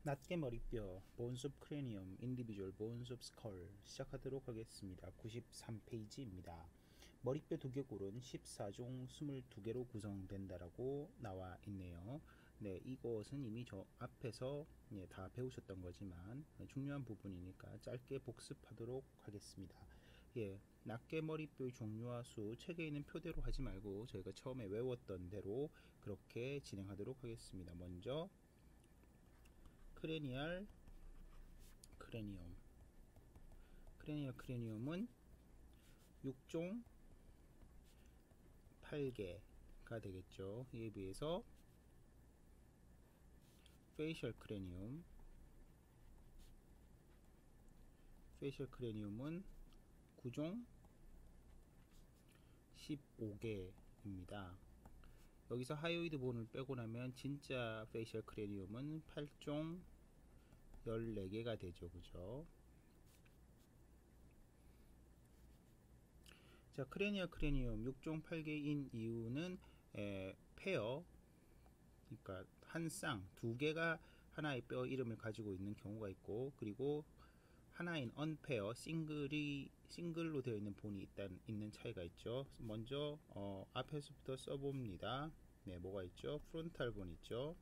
낱개 머리뼈, Bones of Cranium, Individual Bones of Skull 시작하도록 하겠습니다. 93페이지입니다. 머리뼈 두개골은 14종 22개로 구성된다라고 나와 있네요. 네, 이것은 이미 저 앞에서 다 배우셨던 거지만 중요한 부분이니까 짧게 복습하도록 하겠습니다. 낱개 머리뼈의 종류와 수 책에 있는 표대로 하지 말고 저희가 처음에 외웠던 대로 그렇게 진행하도록 하겠습니다. 먼저 크레니얼 크레니움은 6종 8개가 되겠죠. 이에 비해서 페이셜 크레니움은 9종 15개입니다. 여기서 하이오이드 본을 빼고 나면 진짜 페이셜 크레니움은 8종 14개가 되죠. 그죠? 자, 크레니움 6종 8개인 이유는 페어, 그러니까 한 쌍, 두 개가 하나의 뼈 이름을 가지고 있는 경우가 있고, 그리고 하나인 언페어, 싱글로 되어 있는 본이 있는 차이가 있죠. 먼저 앞에서부터 써봅니다. 네, 뭐가 있죠? 프론탈 본 있죠.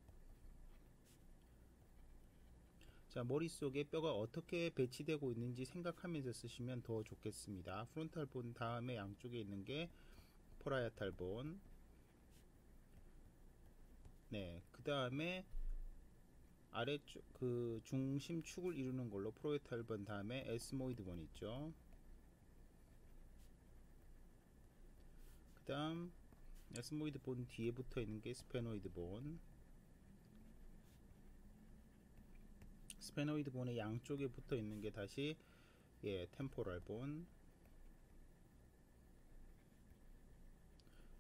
자, 머릿속에 뼈가 어떻게 배치되고 있는지 생각하면서 쓰시면 더 좋겠습니다. 프론탈 본 다음에 양쪽에 있는 게 포라이탈 본, 네, 그 다음에 아래쪽 그 중심축을 이루는 걸로 프로이탈 본 다음에 에스모이드 본 있죠. 그 다음 에스모이드 본 뒤에 붙어 있는 게 스페노이드 본. 스페노이드 본의 양쪽에 붙어 있는 게 다시 템포럴 본.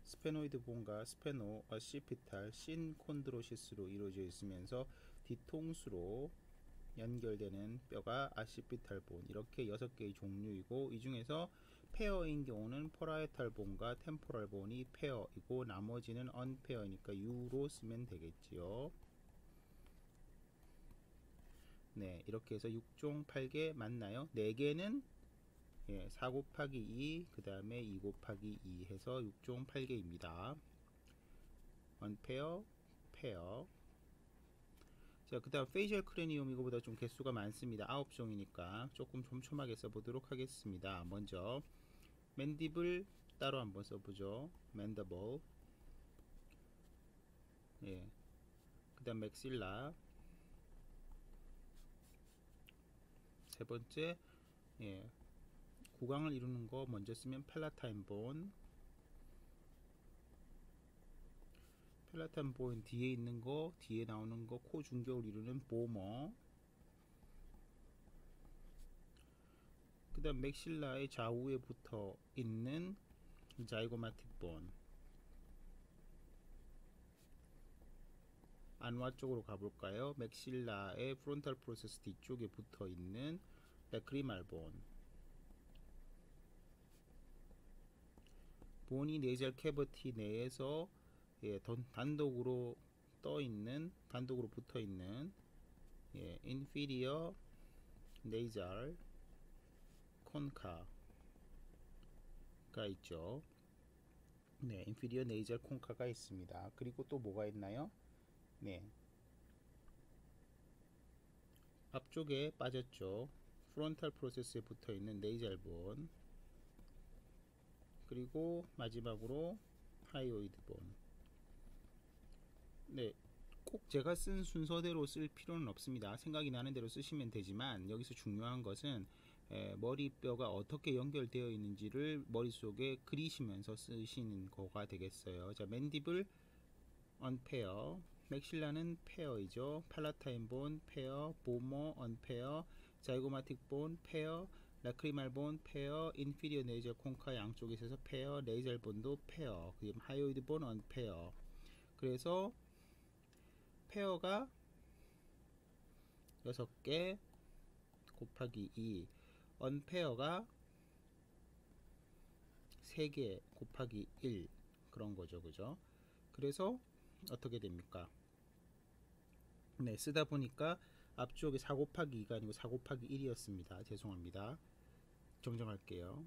스페노이드 본과 스페노, 어시피탈, 신콘드로시스로 이루어져 있으면서 뒤통수로 연결되는 뼈가 아시피탈 본, 이렇게 6개의 종류이고, 이 중에서 페어인 경우는 포라이탈 본과 템포럴 본이 페어이고 나머지는 언페어이니까 U로 쓰면 되겠지요. 네, 이렇게 해서 6종 8개 맞나요? 4개는 4 곱하기 2, 그 다음에 2 곱하기 2 해서 6종 8개입니다. 언페어, 페어. 자, 그 다음 페이셜 크레니움, 이거보다 좀 개수가 많습니다. 9종이니까 조금 촘촘하게 써보도록 하겠습니다. 먼저 맨디블 따로 한번 써보죠. 맨더블. 그 다음 맥실라. 세 번째, 구강을 이루는 거 먼저 쓰면 팔라타인 본. 팔라타인 본 뒤에 있는 거, 뒤에 나오는 거, 코 중격을 이루는 보머. 그 다음 맥실라의 좌우에 붙어 있는 자이고마틱 본. 안와 쪽으로 가볼까요? 맥실라의 프론탈 프로세스 뒤쪽에 붙어 있는 레크리말 본. 본이 네이젤 캐버티 내에서 단독으로 단독으로 붙어 있는 inferior nasal concha가 있죠. 네, inferior nasal concha가 있습니다. 그리고 또 뭐가 있나요? 네, 앞쪽에 빠졌죠. 프론탈 프로세스에 붙어 있는 네이잘 본. 그리고 마지막으로 하이오이드 본. 네, 꼭 제가 쓴 순서대로 쓸 필요는 없습니다. 생각이 나는 대로 쓰시면 되지만, 여기서 중요한 것은 머리뼈가 어떻게 연결되어 있는지를 머릿속에 그리시면서 쓰시는 거가 되겠어요. 자, 맨디블 언페어, 맥실라는 페어이죠. 팔라타인 본 페어, 보모 언페어, 자이고마틱 본 페어, 라크리말 본 페어, 인피리어 네이저 콩카 양쪽에 있어서 페어, 네이절 본도 페어, 그리고 하이오이드 본 언페어. 그래서 페어가 6개 곱하기 2, 언페어가 3개 곱하기 1, 그런 거죠. 그죠? 그래서 어떻게 됩니까? 네, 쓰다 보니까 앞쪽에 4 곱하기 2가 아니고 4 곱하기 1이었습니다. 죄송합니다. 정정할게요.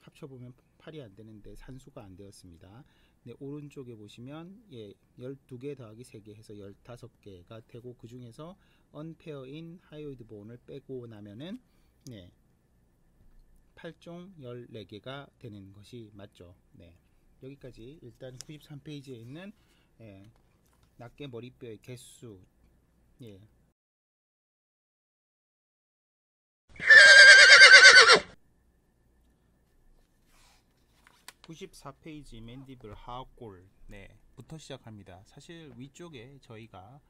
합쳐보면 8이 안되는데 산수가 안되었습니다. 네, 오른쪽에 보시면 12개 더하기 3개 해서 15개가 되고, 그 중에서 언페어인 하이오이드 본을 빼고 나면은 8종 14개가 되는 것이 맞죠. 네, 여기까지 일단 93페이지에 있는 낱개 머리뼈의 개수 94페이지 맨디블 하악골 부터 시작합니다. 사실 위쪽에 저희가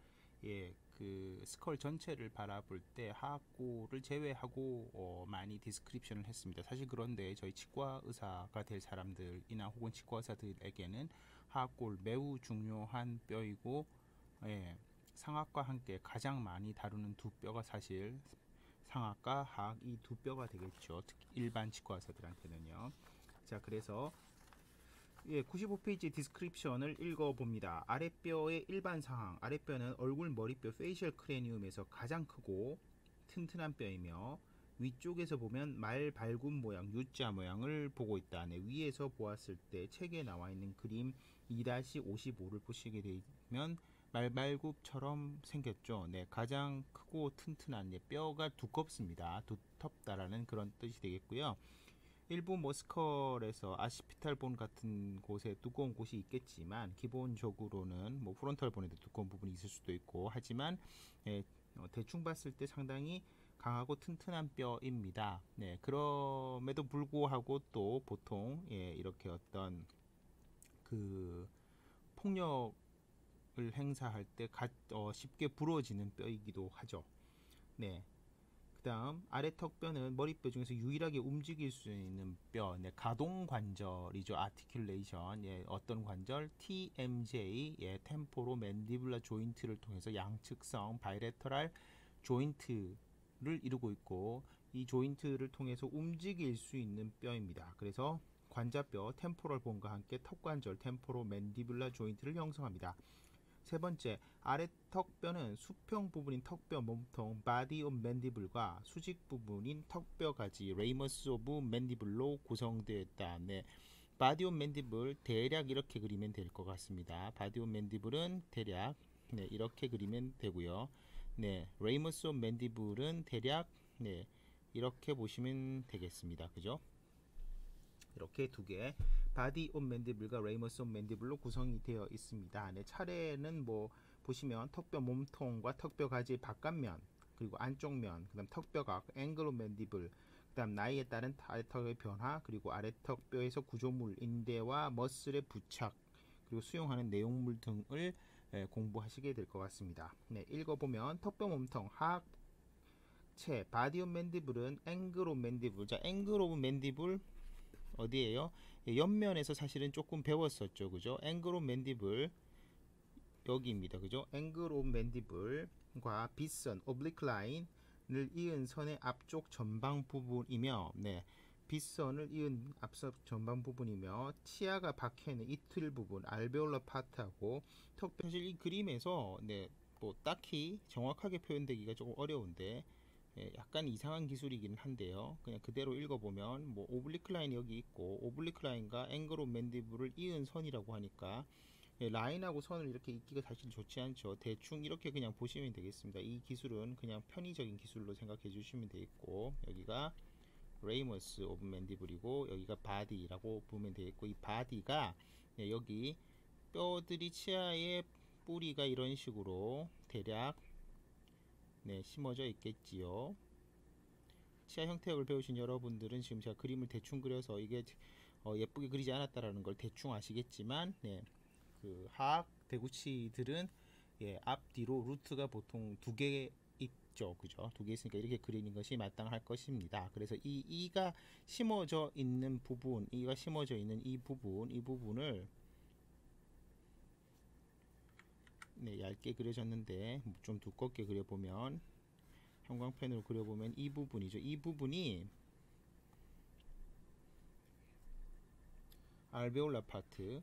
그 스컬 전체를 바라볼 때 하악골을 제외하고 많이 디스크립션을 했습니다. 사실 그런데 저희 치과 의사가 될 사람들이나 혹은 치과 의사들에게는 하악골 매우 중요한 뼈이고, 상악과 함께 가장 많이 다루는 두 뼈가 사실 상악과 하악 이 두 뼈가 되겠죠. 특히 일반 치과 의사들한테는요. 자, 그래서 95페이지 디스크립션을 읽어봅니다. 아랫뼈의 일반 상황. 아랫뼈는 얼굴, 머리뼈, 페이셜 크레니움에서 가장 크고 튼튼한 뼈이며, 위쪽에서 보면 말 발굽 모양, U자 모양을 보고 있다. 위에서 보았을 때 책에 나와 있는 그림 2-55를 보시게 되면 말발굽처럼 생겼죠. 가장 크고 튼튼한 뼈가 두껍습니다. 두텁다라는 그런 뜻이 되겠고요. 일부 스컬에서 아시피탈 본 같은 곳에 두꺼운 곳이 있겠지만, 기본적으로는 프론탈 본에도 두꺼운 부분이 있을 수도 있고 하지만 대충 봤을 때 상당히 강하고 튼튼한 뼈입니다. 그럼에도 불구하고 또 보통 이렇게 어떤 그 폭력을 행사할 때 쉽게 부러지는 뼈이기도 하죠. 그 다음 아래턱뼈는 머리뼈 중에서 유일하게 움직일 수 있는 뼈, 가동관절이죠. 아티큘레이션. 어떤 관절? TMJ, 템포로 맨디블라 조인트를 통해서 양측성 바이레터랄 조인트를 이루고 있고, 이 조인트를 통해서 움직일 수 있는 뼈입니다. 그래서 관자뼈 템포럴 본과 함께 턱관절 템포로 맨디블라 조인트를 형성합니다. 세 번째, 아래턱뼈는 수평 부분인 턱뼈 몸통 바디 오브 맨디블과 수직 부분인 턱뼈 가지 레이머스 오브 맨디블로 구성되어 있다. 바디 오브 맨디블 대략 이렇게 그리면 될 것 같습니다. 바디 오브 맨디블은 대략 이렇게 그리면 되고요. 레이머스 오브 맨디블은 대략 이렇게 보시면 되겠습니다. 그죠? 이렇게 두 개, 바디 온 맨디블과 레이머스 온 맨디블로 구성이 되어 있습니다. 차례는 보시면 턱뼈 몸통과 턱뼈 가지의 바깥면, 그리고 안쪽면, 그 다음 턱뼈각, 앵글 온 맨디블, 그 다음 나이에 따른 아래턱의 변화, 그리고 아래턱뼈에서 구조물, 인대와 머슬의 부착, 그리고 수용하는 내용물 등을 공부하시게 될 것 같습니다. 읽어보면 턱뼈 몸통 하악체 바디 온 맨디블은 앵글 온 맨디블. 자, 앵글 오브 맨디블 어디에요? 옆면에서 사실은 조금 배웠었죠. 그죠? 앵글 오브 맨디블 여기입니다. 그죠? 앵글 오브 맨디블과 빗선 오블리크 라인을 이은 선의 앞쪽 전방 부분이며, 빗선을 이은 앞서 전방 부분이며, 치아가 박혀있는 이틀 부분 알베올라 파트하고 턱뼈. 사실 이 그림에서 딱히 정확하게 표현되기가 조금 어려운데 약간 이상한 기술이긴 한데요. 그냥 그대로 읽어보면 오블리크 라인이 여기 있고, 오블리크 라인과 앵글 오브 맨디블을 이은 선이라고 하니까 라인하고 선을 이렇게 읽기가 사실 좋지 않죠. 대충 이렇게 그냥 보시면 되겠습니다. 이 기술은 그냥 편의적인 기술로 생각해 주시면 되겠고, 여기가 레이머스 오브 맨디블이고 여기가 바디라고 보면 되겠고, 이 바디가 여기 뼈들이 치아의 뿌리가 이런 식으로 대략 심어져 있겠지요. 치아 형태학을 배우신 여러분들은 지금 제가 그림을 대충 그려서 이게 예쁘게 그리지 않았다라는 걸 대충 아시겠지만, 그 하악 대구치들은 앞뒤로 루트가 보통 두 개 있죠. 그죠? 두 개 있으니까 이렇게 그리는 것이 마땅할 것입니다. 그래서 이가 심어져 있는 부분, 이가 심어져 있는 이 부분을 얇게 그려졌는데 좀 두껍게 그려보면, 형광펜으로 그려보면 이 부분이죠. 이 부분이 알베올라 파트,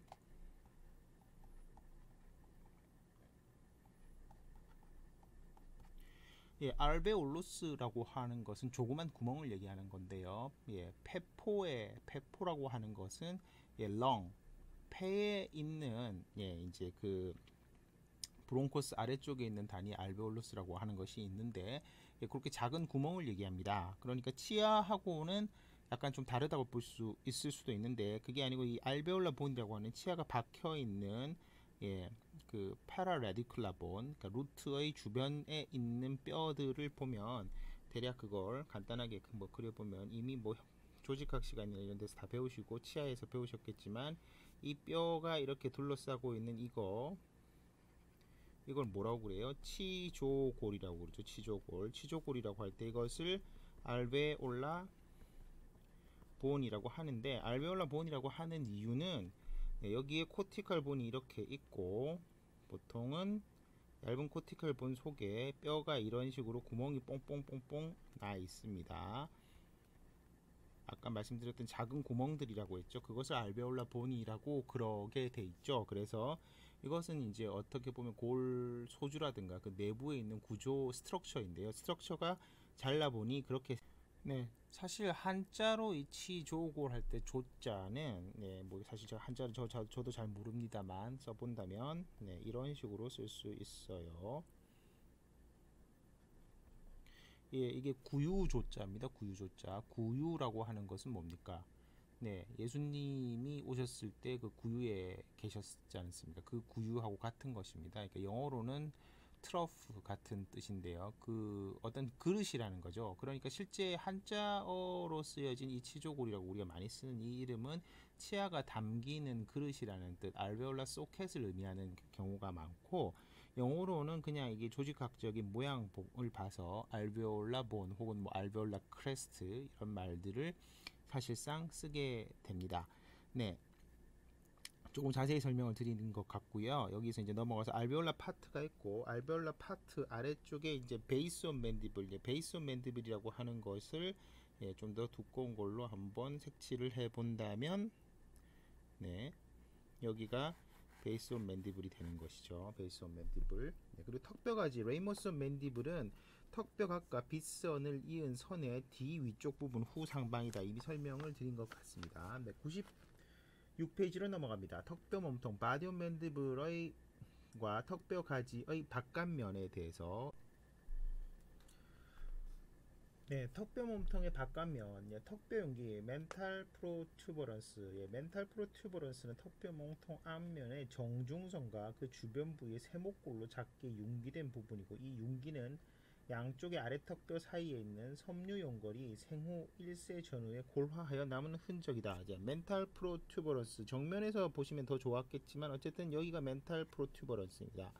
예, 알베올루스라고 하는 것은 조그만 구멍을 얘기하는 건데요. 예, 페포라고 하는 것은 예, 렁, 폐에 있는 예, 이제 그 브론코스 아래쪽에 있는 단위 알베올루스라고 하는 것이 있는데 예, 그렇게 작은 구멍을 얘기합니다. 그러니까 치아하고는 약간 좀 다르다고 볼 수 있을 수도 있는데 그게 아니고 이 알베올라 본이라고 하는 치아가 박혀 있는 예, 그 파라레디큘라 본, 그러니까 루트의 주변에 있는 뼈들을 보면 대략 그걸 간단하게 뭐 그려보면 이미 뭐 조직학 시간이나 이런 데서 다 배우시고 치아에서 배우셨겠지만 이 뼈가 이렇게 둘러싸고 있는 이걸 뭐라고 그래요? 치조골이라고 그러죠. 치조골이라고 할 때 이것을 알베올라 본이라고 하는데 알베올라 본이라고 하는 이유는 여기에 코티칼 본이 이렇게 있고 보통은 얇은 코티칼 본 속에 뼈가 이런 식으로 구멍이 뽕뽕뽕뽕 나 있습니다. 아까 말씀드렸던 작은 구멍들이라고 했죠. 그것을 알베올라 본이라고 그러게 돼 있죠. 그래서 이것은 이제 어떻게 보면 골 소주라든가 그 내부에 있는 구조 스트럭처인데요. 스트럭처가 잘나 보니 그렇게 네, 사실 한자로 이 치조골 할 때 조자는 네, 뭐 사실 제가 한자를 저도 잘 모릅니다만 써본다면 네, 이런 식으로 쓸 수 있어요. 예, 이게 구유조자입니다. 구유조자. 구유라고 하는 것은 뭡니까? 네, 예수님이 오셨을 때 그 구유에 계셨지 않습니까? 그 구유하고 같은 것입니다. 그러니까 영어로는 트러프 같은 뜻인데요. 그 어떤 그릇이라는 거죠. 그러니까 실제 한자어로 쓰여진 이 치조골이라고 우리가 많이 쓰는 이 이름은 치아가 담기는 그릇이라는 뜻, 알베올라 소켓을 의미하는 경우가 많고 영어로는 그냥 이게 조직학적인 모양을 봐서 알베올라 본 혹은 뭐 알베올라 크레스트 이런 말들을 사실상 쓰게 됩니다. 네. 조금 자세히 설명을 드리는 것 같고요. 여기서 이제 넘어가서 알베올라 파트가 있고 알베올라 파트 아래쪽에 이제 베이스 온 맨디블, 베이스 온 맨디블이라고 하는 것을 예, 좀 더 두꺼운 걸로 한번 색칠을 해 본다면 네. 여기가 베이스 온 맨디블이 되는 것이죠. 베이스 온 맨디블. 네, 그리고 턱뼈가지 레이모스 온 맨디블은 턱뼈 각과 빗선을 이은 선의 뒤 위쪽 부분 후 상방이다. 이미 설명을 드린 것 같습니다. 네, 96페이지로 넘어갑니다. 턱뼈 몸통 바디 온 맨디블의 과 턱뼈 가지의 바깥면에 대해서 네, 턱뼈 몸통의 바깥면, 예, 턱뼈 용기, 멘탈 프로튜버런스. 예, 멘탈 프로튜버런스는 턱뼈 몸통 앞면의 정중선과 그 주변 부위의 세모꼴로 작게 융기된 부분이고, 이 융기는 양쪽의 아래 턱뼈 사이에 있는 섬유 연골이 생후 1세 전후에 골화하여 남은 흔적이다. 이제 멘탈 프로튜버런스 정면에서 보시면 더 좋았겠지만 어쨌든 여기가 멘탈 프로튜버런스입니다.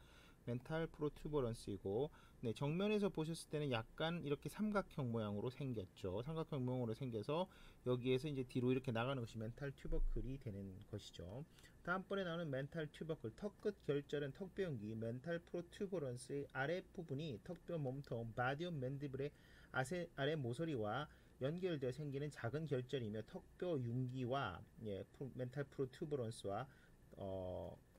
멘탈 프로튜버런스이고 네, 정면에서 보셨을 때는 약간 이렇게 삼각형 모양으로 생겼죠. 삼각형 모양으로 생겨서 여기에서 이제 뒤로 이렇게 나가는 것이 멘탈 튜버클이 되는 것이죠. 다음번에 나오는 멘탈 튜버클, 턱끝 결절은 턱뼈연기, 멘탈 프로튜버런스의 아랫부분이 턱뼈 몸통, 바디온 맨디블의 아래 모서리와 연결되어 생기는 작은 결절이며 턱뼈 융기와 예, 멘탈 프로튜버런스와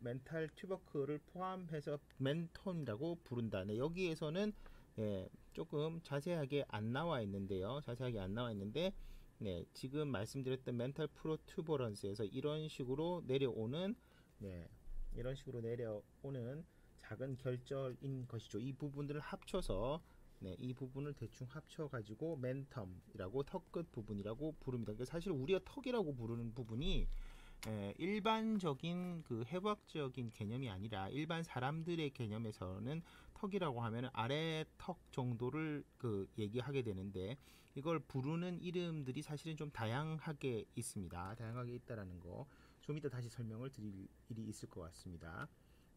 멘탈 튜버클을 포함해서 멘톤이라고 부른다. 네, 여기에서는 예, 조금 자세하게 안 나와 있는데요. 자세하게 안 나와 있는데 네, 지금 말씀드렸던 멘탈 프로튜버런스에서 이런 식으로 내려오는 네, 이런 식으로 내려오는 작은 결절인 것이죠. 이 부분들을 합쳐서 네, 이 부분을 대충 합쳐가지고 멘텀이라고 턱끝 부분이라고 부릅니다. 그러니까 사실 우리가 턱이라고 부르는 부분이 일반적인 그 해부학적인 개념이 아니라 일반 사람들의 개념에서는 턱이라고 하면 아래 턱 정도를 그 얘기하게 되는데 이걸 부르는 이름들이 사실은 좀 다양하게 있습니다. 다양하게 있다라는 거 좀 이따 다시 설명을 드릴 일이 있을 것 같습니다.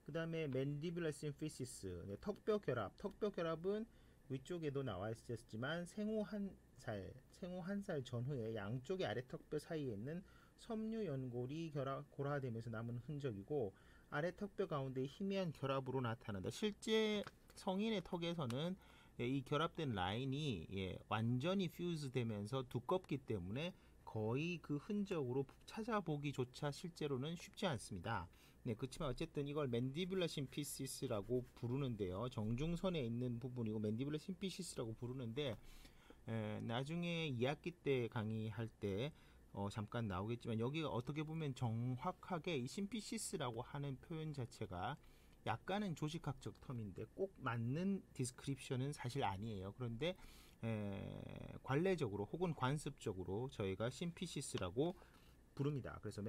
그 다음에 맨디뷸라 심피시스 네, 턱뼈 결합은 위쪽에도 나와 있었지만 생후 한 살 전후에 양쪽의 아래 턱뼈 사이에 있는 섬유 연골이 골화되면서 남은 흔적이고 아래 턱뼈 가운데 희미한 결합으로 나타난다. 실제 성인의 턱에서는 이 결합된 라인이 완전히 퓨즈 되면서 두껍기 때문에 거의 그 흔적으로 찾아보기조차 실제로는 쉽지 않습니다. 네, 그렇지만 어쨌든 이걸 맨디뷸라 심피시스라고 부르는데요. 정중선에 있는 부분이고 맨디뷸라 심피시스라고 부르는데 나중에 2학기 때 강의할 때 잠깐 나오겠지만 여기가 어떻게 보면 정확하게 이 심피시스라고 하는 표현 자체가 약간은 조직학적 텀인데 꼭 맞는 디스크립션은 사실 아니에요. 그런데 관례적으로 혹은 관습적으로 저희가 심피시스라고 부릅니다. 그래서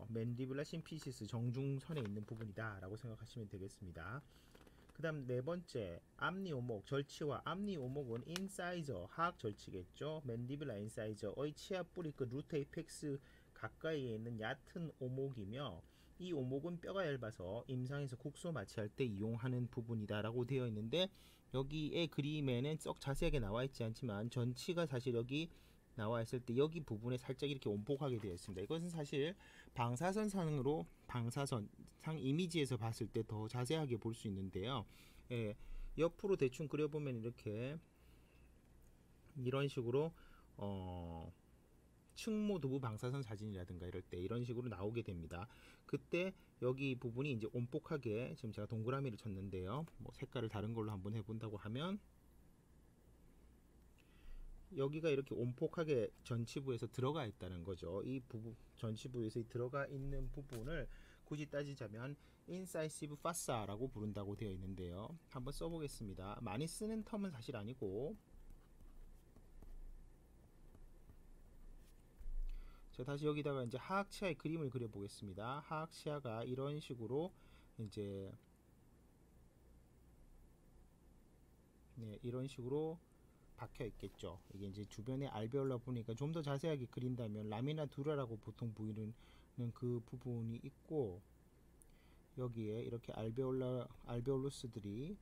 맨디블라 심피시스 정중선에 있는 부분이다 라고 생각하시면 되겠습니다. 그 다음 네 번째 앞니 오목 절치와 앞니 오목은 인사이저 하악 절치겠죠. 맨디블라 인사이저의 치아 뿌리 끝 루트 에이펙스 가까이에 있는 얕은 오목이며 이 오목은 뼈가 얇아서 임상에서 국소 마취할 때 이용하는 부분이다 라고 되어 있는데 여기에 그림에는 썩 자세하게 나와 있지 않지만 전치가 사실 여기 나와 있을 때 여기 부분에 살짝 이렇게 온폭하게 되어 있습니다. 이것은 사실 방사선상으로 방사선 상 이미지에서 봤을 때 더 자세하게 볼 수 있는데요. 옆으로 대충 그려보면 이렇게 이런 식으로 측모 두부 방사선 사진이라든가 이럴 때 이런 식으로 나오게 됩니다. 그때 여기 부분이 이제 온폭하게 지금 제가 동그라미를 쳤는데요. 뭐 색깔을 다른 걸로 한번 해본다고 하면 여기가 이렇게 온폭하게 전치부에서 들어가 있다는 거죠. 이 부분 전치부에서 들어가 있는 부분을 굳이 따지자면 인사이시브 파사라고 부른다고 되어 있는데요. 한번 써보겠습니다. 많이 쓰는 텀은 사실 아니고 자, 다시 여기다가 이제 하악치아의 그림을 그려보겠습니다. 하악치아가 이런 식으로 이제 이런 식으로 박혀 있겠죠. 이게 이제 주변에 알베올라 보니까 좀 더 자세하게 그린다면 라미나 두라라고 보통 보이는 그 부분이 있고 여기에 이렇게 알베올루스들이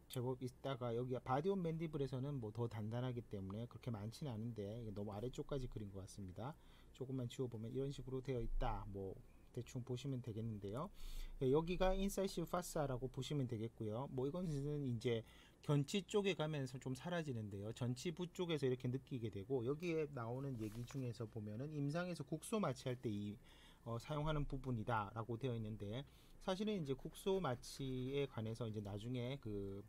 제법 있다가 여기 바디온 맨디블에서는 뭐 더 단단하기 때문에 그렇게 많지는 않은데 너무 아래쪽까지 그린 것 같습니다. 조금만 지워보면 이런 식으로 되어 있다. 뭐 대충 보시면 되겠는데요. 여기가 인사이시브 파사라고 보시면 되겠고요. 뭐 이것은 이제 견치 쪽에 가면서 좀 사라지는데요. 전치부 쪽에서 이렇게 느끼게 되고 여기에 나오는 얘기 중에서 보면은 임상에서 국소 마취할 때 사용하는 부분이다 라고 되어 있는데 사실은 이제 국소 마취에 관해서 이제 나중에 그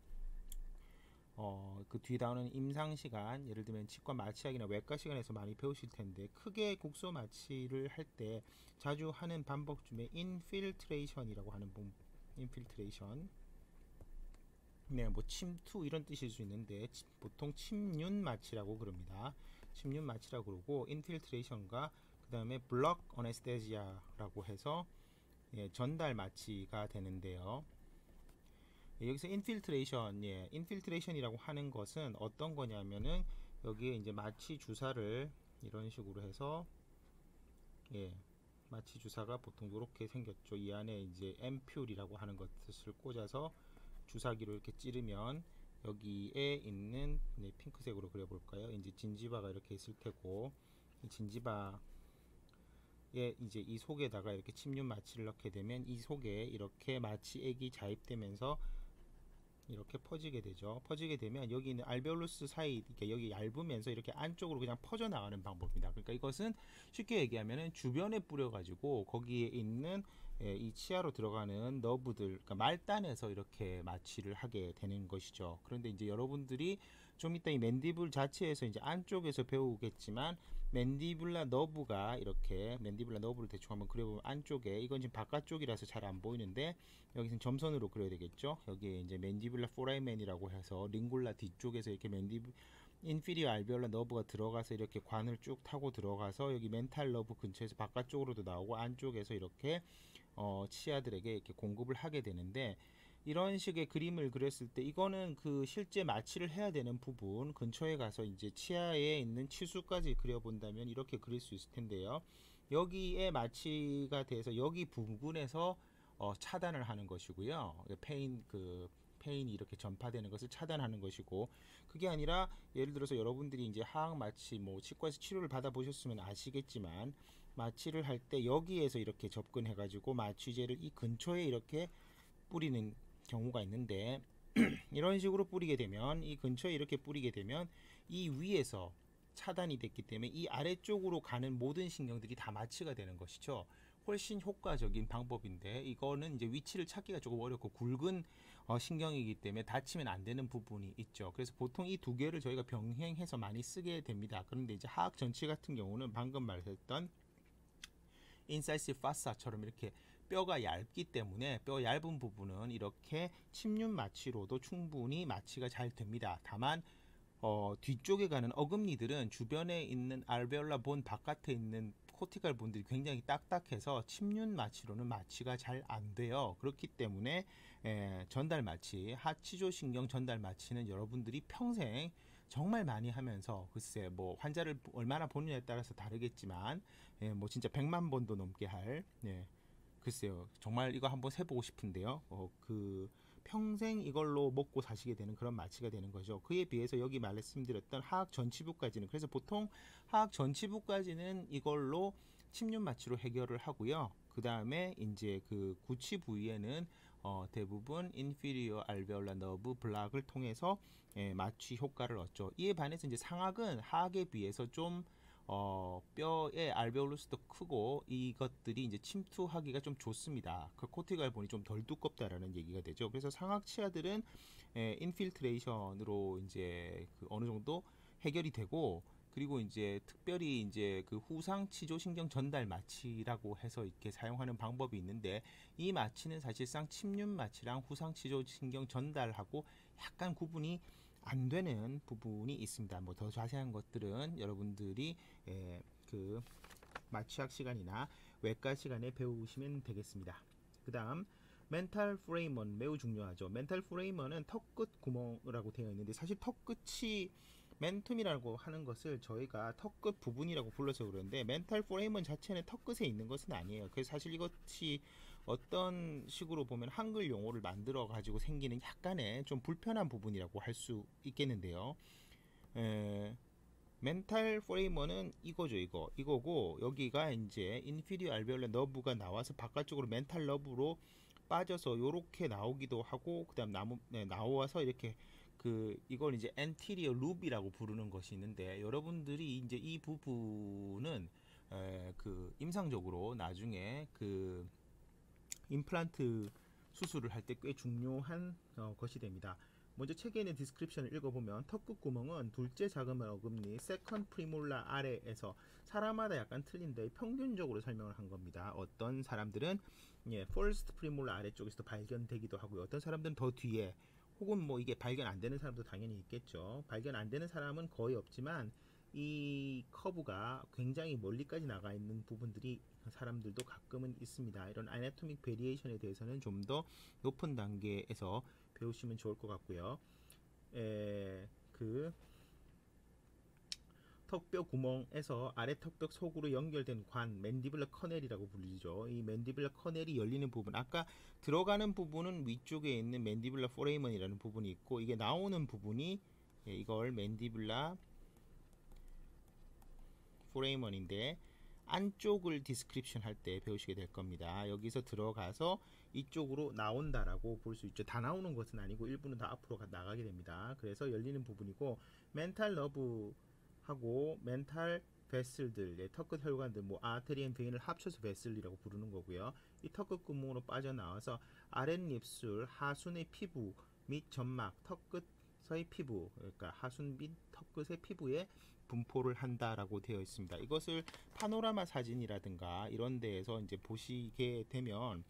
뒤에 나오는 임상 시간, 예를 들면 치과 마취학이나 외과 시간에서 많이 배우실 텐데 크게 국소 마취를 할 때 자주 하는 방법 중에 인필트레이션이라고 하는 인필트레이션. 네, 뭐 침투 이런 뜻일 수 있는데 보통 침륜 마취라고 그럽니다. 침륜 마취라고 그러고 인필트레이션과 그 다음에 블럭 어네스테지아라고 해서 전달 마취가 되는데요. 여기서 인필트레이션이라고 하는 것은 어떤 거냐면은 여기에 이제 마취 주사를 이런 식으로 해서 마취 주사가 보통 이렇게 생겼죠. 이 안에 이제 앰퓨리라고 하는 것을 꽂아서 주사기로 이렇게 찌르면 여기에 있는 핑크색으로 그려볼까요? 이제 진지바가 이렇게 있을 테고 이 진지바에 이제 이 속에다가 이렇게 침륜 마취를 넣게 되면 이 속에 이렇게 마취액이 자입되면서 이렇게 퍼지게 되죠. 퍼지게 되면 여기 있는 알베올루스 사이 이렇게 여기 얇으면서 이렇게 안쪽으로 그냥 퍼져 나가는 방법입니다. 그러니까 이것은 쉽게 얘기하면은 주변에 뿌려 가지고 거기에 있는 이 치아로 들어가는 너브들, 그러니까 말단에서 이렇게 마취를 하게 되는 것이죠. 그런데 이제 여러분들이 좀 이따 이 맨디블 자체에서 이제 안쪽에서 배우겠지만 맨디블라 너브가 이렇게 맨디블라 너브를 대충 한번 그려보면 안쪽에 이건 지금 바깥쪽이라서 잘 안 보이는데 여기서 점선으로 그려야 되겠죠. 여기에 이제 맨디블라 포라이멘이라고 해서 링굴라 뒤쪽에서 이렇게 인피리어 알베올라 너브가 들어가서 이렇게 관을 쭉 타고 들어가서 여기 멘탈 너브 근처에서 바깥쪽으로도 나오고 안쪽에서 이렇게 치아들에게 이렇게 공급을 하게 되는데 이런 식의 그림을 그렸을 때 이거는 그 실제 마취를 해야 되는 부분 근처에 가서 이제 치아에 있는 치수까지 그려본다면 이렇게 그릴 수 있을 텐데요. 여기에 마취가 돼서 여기 부분에서 차단을 하는 것이고요. 페인이 이렇게 전파되는 것을 차단하는 것이고 그게 아니라 예를 들어서 여러분들이 이제 하악 마취 뭐 치과에서 치료를 받아 보셨으면 아시겠지만 마취를 할 때 여기에서 이렇게 접근해 가지고 마취제를 이 근처에 이렇게 뿌리는 경우가 있는데 이런 식으로 뿌리게 되면 이 근처에 이렇게 뿌리게 되면 이 위에서 차단이 됐기 때문에 이 아래쪽으로 가는 모든 신경들이 다 마취가 되는 것이죠. 훨씬 효과적인 방법인데 이거는 이제 위치를 찾기가 조금 어렵고 굵은 신경이기 때문에 다치면 안 되는 부분이 있죠. 그래서 보통 이 두 개를 저희가 병행해서 많이 쓰게 됩니다. 그런데 이제 하악 전치 같은 경우는 방금 말했던 인사이시브 파사처럼 이렇게 뼈가 얇기 때문에 뼈 얇은 부분은 이렇게 침륜 마취로도 충분히 마취가 잘 됩니다. 다만 뒤쪽에 가는 어금니들은 주변에 있는 알베올라 본 바깥에 있는 코티칼 본들이 굉장히 딱딱해서 침륜 마취로는 마취가 잘 안 돼요. 그렇기 때문에 전달 마취, 하치조 신경 전달 마취는 여러분들이 평생 정말 많이 하면서 글쎄 뭐 환자를 얼마나 보느냐에 따라서 다르겠지만 뭐 진짜 100만 번도 넘게 할 글쎄요 정말 이거 한번 세보고 싶은데요. 그 평생 이걸로 먹고 사시게 되는 그런 마취가 되는 거죠. 그에 비해서 여기 말씀드렸던 하악 전치부까지는 그래서 보통 하악 전치부까지는 이걸로 침륜 마취로 해결을 하고요. 그 다음에 이제 그 구치 부위에는 대부분 inferior alveolar nerve block을 통해서 마취 효과를 얻죠. 이에 반해서 이제 상악은 하악에 비해서 좀 뼈의 알베올루스도 크고 이것들이 이제 침투하기가 좀 좋습니다. 그 코티갈 본이 좀 덜 두껍다라는 얘기가 되죠. 그래서 상악 치아들은 인필트레이션으로 이제 그 어느 정도 해결이 되고 그리고 이제 특별히 이제 그 후상 치조 신경 전달 마취라고 해서 이렇게 사용하는 방법이 있는데 이 마취는 사실상 침륜 마취랑 후상 치조 신경 전달하고 약간 구분이 안 되는 부분이 있습니다. 뭐 더 자세한 것들은 여러분들이 그 마취학 시간이나 외과 시간에 배우시면 되겠습니다. 그 다음 멘탈 프레이먼 매우 중요하죠. 멘탈 프레이먼은 턱끝 구멍이라고 되어 있는데 사실 턱끝이 멘툼이라고 하는 것을 저희가 턱끝 부분이라고 불러서 그러는데 멘탈 프레이먼 자체는 턱끝에 있는 것은 아니에요. 그래서 사실 이것이 어떤 식으로 보면 한글 용어를 만들어 가지고 생기는 약간의 좀 불편한 부분이라고 할 수 있겠는데요. 멘탈 프레이머는 이거죠. 이거고 여기가 이제 인피리어 알베올라 너브가 나와서 바깥쪽으로 멘탈 너브로 빠져서 요렇게 나오기도 하고 그다음 나와서 이렇게 그 이걸 이제 엔티리어 룹이라고 부르는 것이 있는데 여러분들이 이제 이 부분은 그 임상적으로 나중에 그 임플란트 수술을 할 때 꽤 중요한 것이 됩니다. 먼저 책에 있는 디스크립션을 읽어보면 턱끝 구멍은 둘째 자그마한 어금니 세컨 프리몰라 아래에서 사람마다 약간 틀린데 평균적으로 설명을 한 겁니다. 어떤 사람들은 퍼스트 프리몰라 아래쪽에서 발견되기도 하고요. 어떤 사람들은 더 뒤에 혹은 뭐 이게 발견 안 되는 사람도 당연히 있겠죠. 발견 안 되는 사람은 거의 없지만 이 커브가 굉장히 멀리까지 나가 있는 부분들이 사람들도 가끔은 있습니다. 이런 아나토믹 베리에이션에 대해서는 좀 더 높은 단계에서 배우시면 좋을 것 같고요. 그 턱뼈 구멍에서 아래 턱뼈 속으로 연결된 관, 맨디블러 커넬이라고 불리죠. 이 맨디블러 커넬이 열리는 부분, 아까 들어가는 부분은 위쪽에 있는 맨디블러 포레이먼이라는 부분이 있고 이게 나오는 부분이 이걸 맨디블라 포레이먼인데 안쪽을 디스크립션 할 때 배우시게 될 겁니다. 여기서 들어가서 이쪽으로 나온다라고 볼 수 있죠. 다 나오는 것은 아니고 일부는 다 앞으로 나가게 됩니다. 그래서 열리는 부분이고 멘탈 너브하고 멘탈 베슬들, 턱끝 혈관들, 뭐 아테리 앤 베인을 합쳐서 베슬이라고 부르는 거고요. 이 턱끝 구멍으로 빠져나와서 아랫입술, 하순의 피부 및 점막, 턱끝의 피부, 그러니까 하순 및 턱끝의 피부에 분포를 한다라고 되어 있습니다. 이것을 파노라마 사진이라든가 이런 데에서 이제 보시게 되면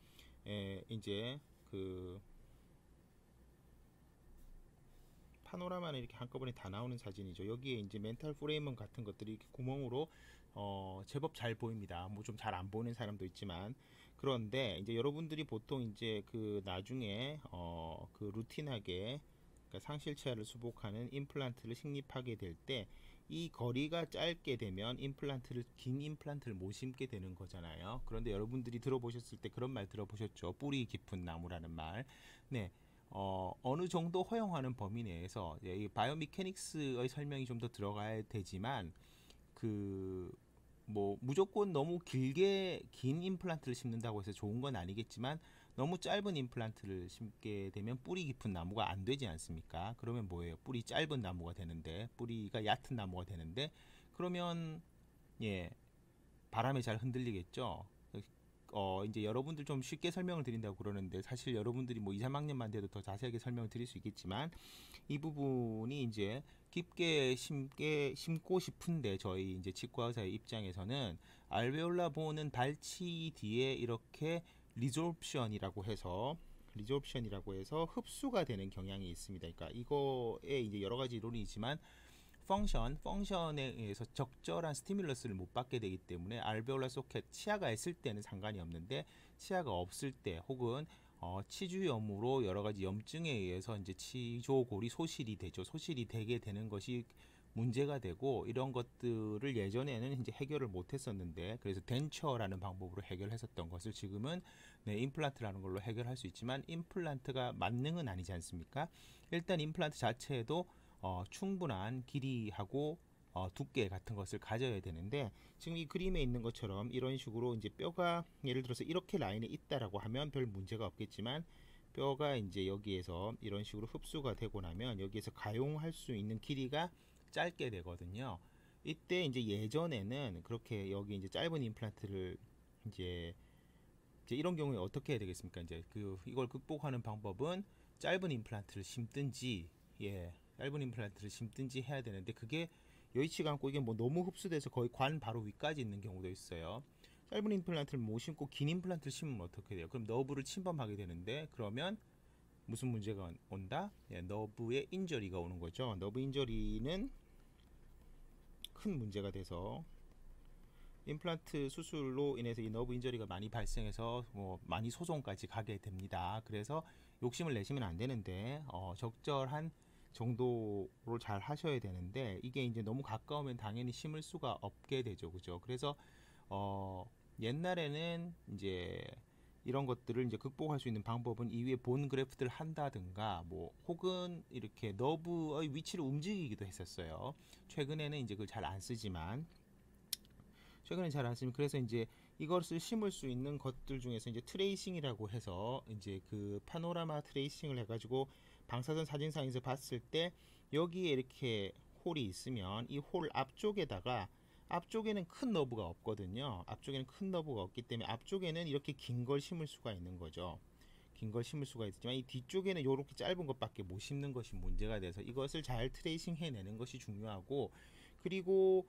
이제 그 파노라마는 이렇게 한꺼번에 다 나오는 사진이죠. 여기에 이제 멘탈 프레임먼 같은 것들이 이렇게 구멍으로 제법 잘 보입니다. 뭐 좀 잘 안 보이는 사람도 있지만 그런데 이제 여러분들이 보통 이제 그 나중에 그 루틴하게 그러니까 상실치아를 수복하는 임플란트를 식립하게 될 때 이 거리가 짧게 되면 긴 임플란트를 못 심게 되는 거잖아요. 그런데 여러분들이 들어보셨을 때 그런 말 들어보셨죠? 뿌리 깊은 나무라는 말. 네. 어느 정도 허용하는 범위 내에서 이 바이오미케닉스의 설명이 좀 더 들어가야 되지만 그 뭐 무조건 너무 길게 긴 임플란트를 심는다고 해서 좋은 건 아니겠지만 너무 짧은 임플란트를 심게 되면 뿌리 깊은 나무가 안 되지 않습니까? 그러면 뭐예요? 뿌리 짧은 나무가 되는데, 뿌리가 얕은 나무가 되는데, 그러면 예, 바람에 잘 흔들리겠죠. 이제 여러분들 좀 쉽게 설명을 드린다고 그러는데, 사실 여러분들이 뭐 2, 3학년만 돼도 더 자세하게 설명을 드릴 수 있겠지만, 이 부분이 이제 깊게 심고 싶은데, 저희 이제 치과 의사의 입장에서는 알베올라 본은 발치 뒤에 이렇게 리졸션이라고 해서 흡수가 되는 경향이 있습니다. 그러니까 이거에 이제 여러 가지 이론이 있지만, 펑션에 의해서 적절한 스티뮬러스를 못 받게 되기 때문에 알베올라 소켓, 치아가 있을 때는 상관이 없는데, 치아가 없을 때 혹은 치주염으로 여러 가지 염증에 의해서 이제 치조골이 소실이 되죠. 소실이 되게 되는 것이 문제가 되고, 이런 것들을 예전에는 이제 해결을 못 했었는데, 그래서 덴처라는 방법으로 해결했었던 것을 지금은 네, 임플란트라는 걸로 해결할 수 있지만, 임플란트가 만능은 아니지 않습니까? 일단 임플란트 자체에도 충분한 길이하고 두께 같은 것을 가져야 되는데, 지금 이 그림에 있는 것처럼 이런 식으로 이제 뼈가 예를 들어서 이렇게 라인에 있다라고 하면 별 문제가 없겠지만, 뼈가 이제 여기에서 이런 식으로 흡수가 되고 나면 여기에서 가용할 수 있는 길이가 짧게 되거든요. 이때 이제 예전에는 그렇게 여기 이제 짧은 임플란트를 이제 이런 경우에 어떻게 해야 되겠습니까? 이제 이걸 극복하는 방법은 짧은 임플란트를 심든지, 짧은 임플란트를 심든지 해야 되는데, 그게 여의치가 않고 이게 뭐 너무 흡수돼서 거의 관 바로 위까지 있는 경우도 있어요. 짧은 임플란트를 못 심고 긴 임플란트를 심으면 어떻게 돼요? 그럼 너브를 침범하게 되는데, 그러면 무슨 문제가 온다? 너브의 인저리가 오는 거죠. 너브 인저리는 큰 문제가 돼서 임플란트 수술로 인해서 이 너브 인저리가 많이 발생해서 뭐 많이 소송까지 가게 됩니다. 그래서 욕심을 내시면 안 되는데, 적절한 정도로 잘 하셔야 되는데, 이게 이제 너무 가까우면 당연히 심을 수가 없게 되죠. 그죠? 그래서 옛날에는 이제 이런 것들을 이제 극복할 수 있는 방법은 이 위에 본 그래프트를 한다든가, 뭐 혹은 이렇게 너브의 위치를 움직이기도 했었어요. 최근에는 이제 그걸 잘 안 쓰지만, 그래서 이제 이것을 심을 수 있는 것들 중에서 이제 트레이싱이라고 해서, 이제 그 파노라마 트레이싱을 해가지고 방사선 사진상에서 봤을 때 여기에 이렇게 홀이 있으면 이 홀 앞쪽에는 큰 너브가 없거든요. 앞쪽에는 큰 너브가 없기 때문에 앞쪽에는 이렇게 긴 걸 심을 수가 있는 거죠. 긴 걸 심을 수가 있지만 이 뒤쪽에는 이렇게 짧은 것밖에 못 심는 것이 문제가 돼서, 이것을 잘 트레이싱 해내는 것이 중요하고, 그리고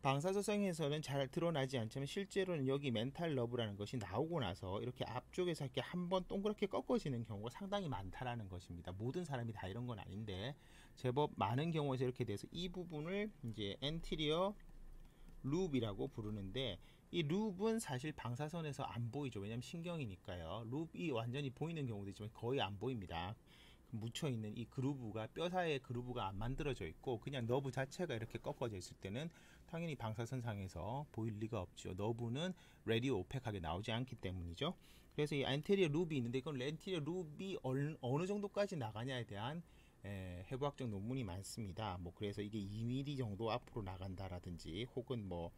방사선상에서는 잘 드러나지 않지만 실제로는 여기 멘탈 러브라는 것이 나오고 나서 이렇게 앞쪽에서 이렇게 한번 동그랗게 꺾어지는 경우가 상당히 많다라는 것입니다. 모든 사람이 다 이런 건 아닌데 제법 많은 경우에서 이렇게 돼서 이 부분을 이제 엔티리어 룹이라고 부르는데, 이 룹은 사실 방사선에서 안 보이죠. 왜냐면 신경이니까요. 룹이 완전히 보이는 경우도 있지만 거의 안 보입니다. 묻혀있는 이 그루브가, 뼈 사이에 그루브가 안 만들어져 있고 그냥 너브 자체가 이렇게 꺾어져 있을 때는 당연히 방사선상에서 보일 리가 없죠. 너브는 레디오 오펙하게 나오지 않기 때문이죠. 그래서 이 안테리어 룹이 있는데, 이건 안테리어 룹이 어느 정도까지 나가냐에 대한 해부학적 논문이 많습니다. 뭐 그래서 이게 2mm 정도 앞으로 나간다라든지, 혹은 뭐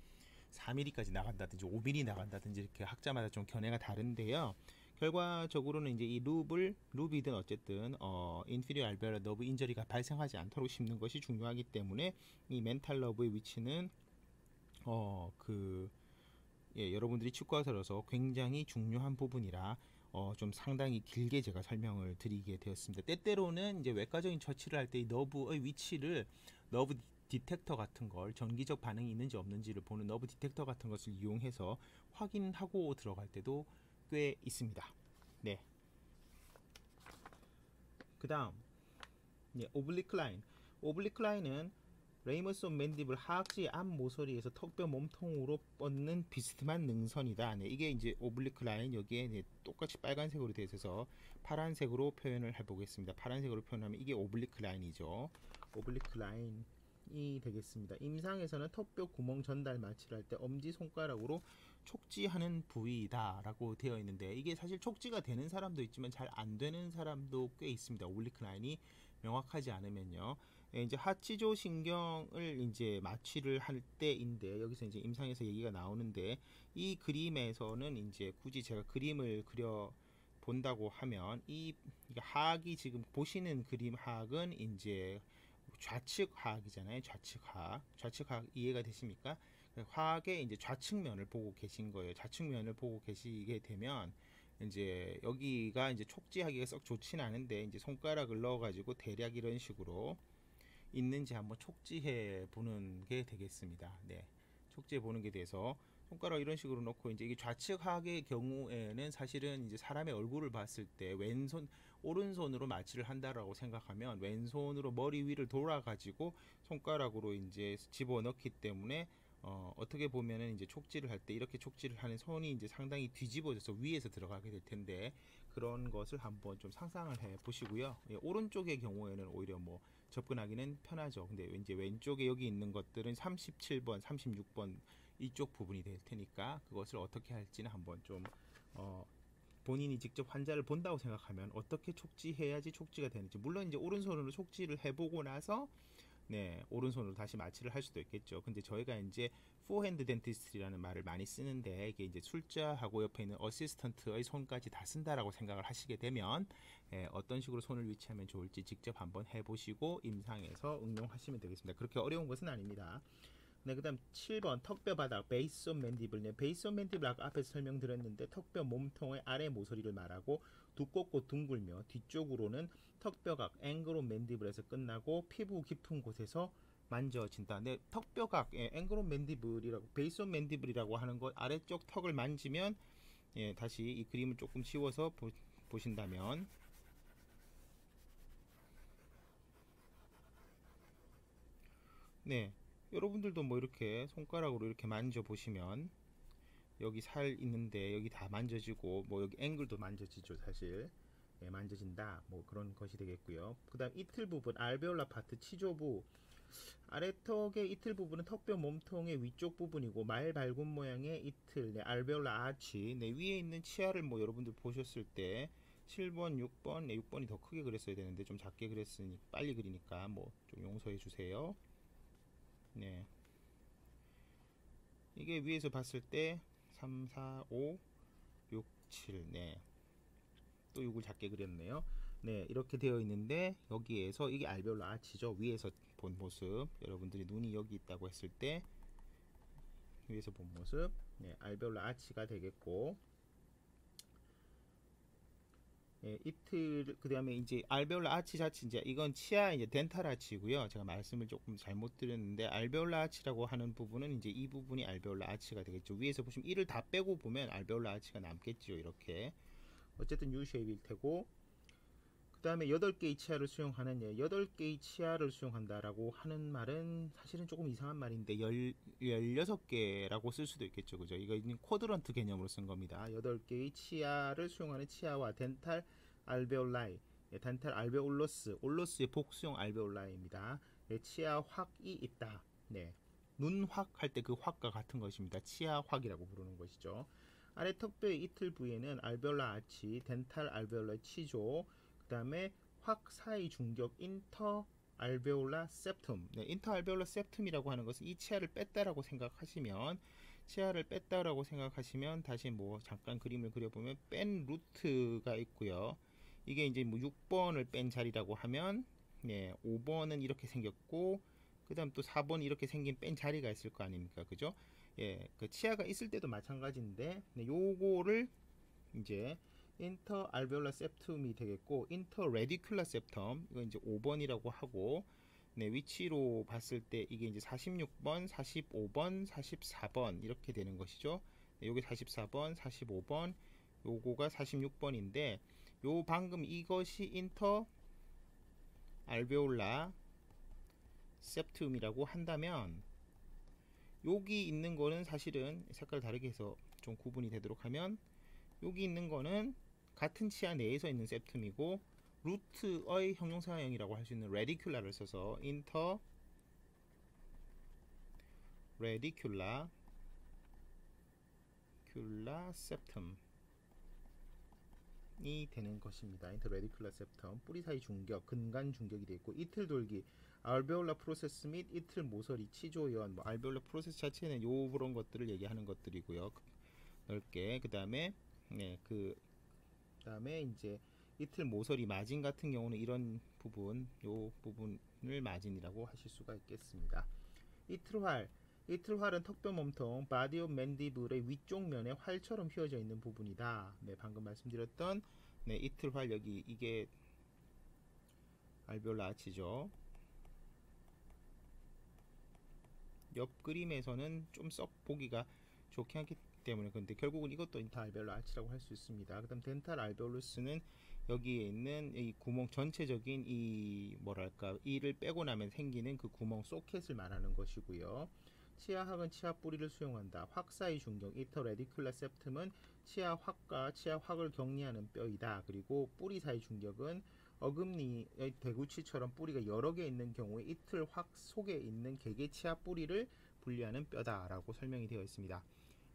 4mm까지 나간다든지 5mm 나간다든지, 이렇게 학자마다 좀 견해가 다른데요. 결과적으로는 이제 이 룹이든 어쨌든 인피리어 알베올라 너브 인저리가 발생하지 않도록 심는 것이 중요하기 때문에, 이 멘탈 러브의 위치는 여러분들이 치과의사로서 굉장히 중요한 부분이라 좀 상당히 길게 제가 설명을 드리게 되었습니다. 때때로는 이제 외과적인 처치를 할 때 이 너브의 위치를, 너브 디텍터 같은 걸, 전기적 반응이 있는지 없는지를 보는 너브 디텍터 같은 것을 이용해서 확인하고 들어갈 때도 꽤 있습니다. 네. 그 다음, 오블리크 라인. 오블리크 라인은 레이머스 맨디블 하악지 앞 모서리에서 턱뼈 몸통으로 뻗는 비스듬한 능선이다. 네, 이게 이제 오블리크 라인, 여기에 똑같이 빨간색으로 되어 있어서 파란색으로 표현을 해보겠습니다. 파란색으로 표현하면 이게 오블리크 라인이죠. 오블리크 라인이 되겠습니다. 임상에서는 턱뼈 구멍 전달 마취를 할 때 엄지손가락으로 촉지하는 부위다라고 되어 있는데, 이게 사실 촉지가 되는 사람도 있지만 잘 안 되는 사람도 꽤 있습니다. 오블리크 라인이 명확하지 않으면요. 이제 하치조 신경을 이제 마취를 할 때인데 여기서 이제 임상에서 얘기가 나오는데 이 그림에서는 이제 굳이 제가 그림을 그려 본다고 하면 이 하악이 지금 보시는 그림 하악은 이제 좌측 하악이잖아요. 좌측 하악 이해가 되십니까? 화학의 이제 좌측면을 보고 계신 거예요. 좌측면을 보고 계시게 되면 이제 여기가 이제 촉지하기가 썩 좋진 않은데 이제 손가락을 넣어가지고 대략 이런 식으로 있는지 한번 촉지해 보는 게 되겠습니다. 네, 촉지해 보는 게 돼서 손가락 이런 식으로 놓고 이제 이게 좌측하의 경우에는 사실은 이제 사람의 얼굴을 봤을 때 왼손 오른손으로 마취를 한다라고 생각하면 왼손으로 머리 위를 돌아가지고 손가락으로 이제 집어 넣기 때문에 어떻게 보면은 이제 촉지를 할 때 이렇게 촉지를 하는 손이 이제 상당히 뒤집어져서 위에서 들어가게 될 텐데 그런 것을 한번 좀 상상을 해 보시고요. 예, 오른쪽의 경우에는 오히려 뭐 접근하기는 편하죠. 근데 이제 왼쪽에 여기 있는 것들은 37번, 36번 이쪽 부분이 될 테니까 그것을 어떻게 할지는 한번 좀 본인이 직접 환자를 본다고 생각하면 어떻게 촉지해야지 촉지가 되는지 물론 이제 오른손으로 촉지를 해보고 나서 네, 오른손으로 다시 마취를 할 수도 있겠죠. 근데 저희가 이제 포핸드 덴티스트라는 말을 많이 쓰는데 이게 이제 술자하고 옆에 있는 어시스턴트의 손까지 다 쓴다라고 생각을 하시게 되면 어떤 식으로 손을 위치하면 좋을지 직접 한번 해보시고 임상에서 응용하시면 되겠습니다. 그렇게 어려운 것은 아닙니다. 네, 그다음 7번 턱뼈 바닥 베이스 온 맨디블. 네, 베이스 온 맨디블 아까 앞에서 설명드렸는데 턱뼈 몸통의 아래 모서리를 말하고 두껍고 둥글며 뒤쪽으로는 턱뼈각 앵글 온 맨디블에서 끝나고 피부 깊은 곳에서 만져진다. 네, 턱뼈각 앵글 온 맨디블이라고 베이스 온 맨디블이라고 하는 것 아래쪽 턱을 만지면 다시 이 그림을 조금 지워서 보신다면 네, 여러분들도 뭐 이렇게 손가락으로 이렇게 만져 보시면 여기 살 있는데 여기 다 만져지고 뭐 여기 앵글도 만져지죠 사실. 만져진다 뭐 그런 것이 되겠고요. 그 다음 이틀 부분 알베올라 파트 치조부 아래턱의 이틀 부분은 턱뼈 몸통의 위쪽 부분이고 말 발굽 모양의 이틀 알베올라 아치 위에 있는 치아를 뭐 여러분들 보셨을 때 7번 6번 6번이 더 크게 그렸어야 되는데 좀 작게 그렸으니 빨리 그리니까 뭐 좀 용서해 주세요. 네, 이게 위에서 봤을 때 3, 4, 5, 6, 7. 네. 또 6을 작게 그렸네요. 네, 이렇게 되어 있는데 여기에서 이게 알베올라 아치죠. 위에서 본 모습. 여러분들이 눈이 여기 있다고 했을 때 위에서 본 모습. 네, 알베올라 아치가 되겠고 이틀 그다음에 이제 알베올라 아치 자체 이제 이건 치아 이제 덴탈 아치고요. 제가 말씀을 조금 잘못 드렸는데 알베올라 아치라고 하는 부분은 이제 이 부분이 알베올라 아치가 되겠죠. 위에서 보시면 이를 다 빼고 보면 알베올라 아치가 남겠죠. 이렇게 어쨌든 U 쉐입일 테고 그 다음에 8개의 치아를 수용하는 8개의 치아를 수용한다라고 하는 말은 사실은 조금 이상한 말인데 16개라고 쓸 수도 있겠죠. 그죠? 이거 쿼드런트 개념으로 쓴 겁니다. 8개의 치아를 수용하는 치아와 덴탈 알베올라이 덴탈 알베올로스 올로스의 복수형 알베올라이입니다. 치아 확이 있다. 네. 눈확 할 때 그 확과 같은 것입니다. 치아 확이라고 부르는 것이죠. 아래 턱뼈의 이틀 부위에는 알베올라 아치, 덴탈 알베올라 치조, 그 다음에 확 사이 중격 인터 알베올라 septum. 네, 인터 알베올라 septum이라고 하는 것은 이 치아를 뺐다라고 생각하시면 다시 뭐 잠깐 그림을 그려보면 뺀 루트가 있고요. 이게 이제 뭐 6번을 뺀 자리라고 하면 5번은 이렇게 생겼고 그 다음 또 4번 이렇게 생긴 뺀 자리가 있을 거 아닙니까? 그죠? 그 치아가 있을 때도 마찬가지인데 요거를 이제 인터 알베올라 septum이 되겠고 인터 레디큘라 septum 이거 이제 5번이라고 하고 위치로 봤을 때 이게 이제 46번, 45번, 44번 이렇게 되는 것이죠. 요게 44번, 45번, 요거가 46번인데 요 방금 이것이 인터 알베올라 septum이라고 한다면 여기 있는 거는 사실은 색깔 다르게 해서 좀 구분이 되도록 하면 여기 있는 거는 같은 치아 내에서 있는 septum이고 루트의 형용사형이라고 할 수 있는 radicular를 써서 inter radicular septum 이 되는 것입니다. 인터 레디큘라 septum 뿌리 사이 중격, 근간 중격이 되어 있고 이틀 돌기 알베올라 프로세스 및 이틀 모서리 치조연, 뭐 알베올라 프로세스 자체는 요런 것들을 얘기하는 것들이고요. 넓게 그다음에 그다음에 이제 이틀 모서리 마진 같은 경우는 이런 부분, 요 부분을 마진이라고 하실 수가 있겠습니다. 이틀활은 턱뼈 몸통 바디 오브 맨디블의 위쪽 면에 활처럼 휘어져 있는 부분이다. 네, 방금 말씀드렸던 이틀활 여기 이게 알베올라 아치죠. 옆 그림에서는 좀 썩 보기가 좋게 하기 때문에 근데 결국은 이것도 덴탈 알베올라 아치라고 할 수 있습니다. 그다음 덴탈 알베올루스는 여기에 있는 이 구멍 전체적인 이 뭐랄까 이를 빼고 나면 생기는 그 구멍 소켓을 말하는 것이고요. 치아학은 치아 뿌리를 수용한다. 확사의 중경 이터 레디큘라 septum은 치아확과 치아확을 격리하는 뼈이다. 그리고 뿌리 사이 중격은 어금니의 대구치처럼 뿌리가 여러 개 있는 경우에 이틀 확 속에 있는 개개 치아 뿌리를 분리하는 뼈다라고 설명이 되어 있습니다.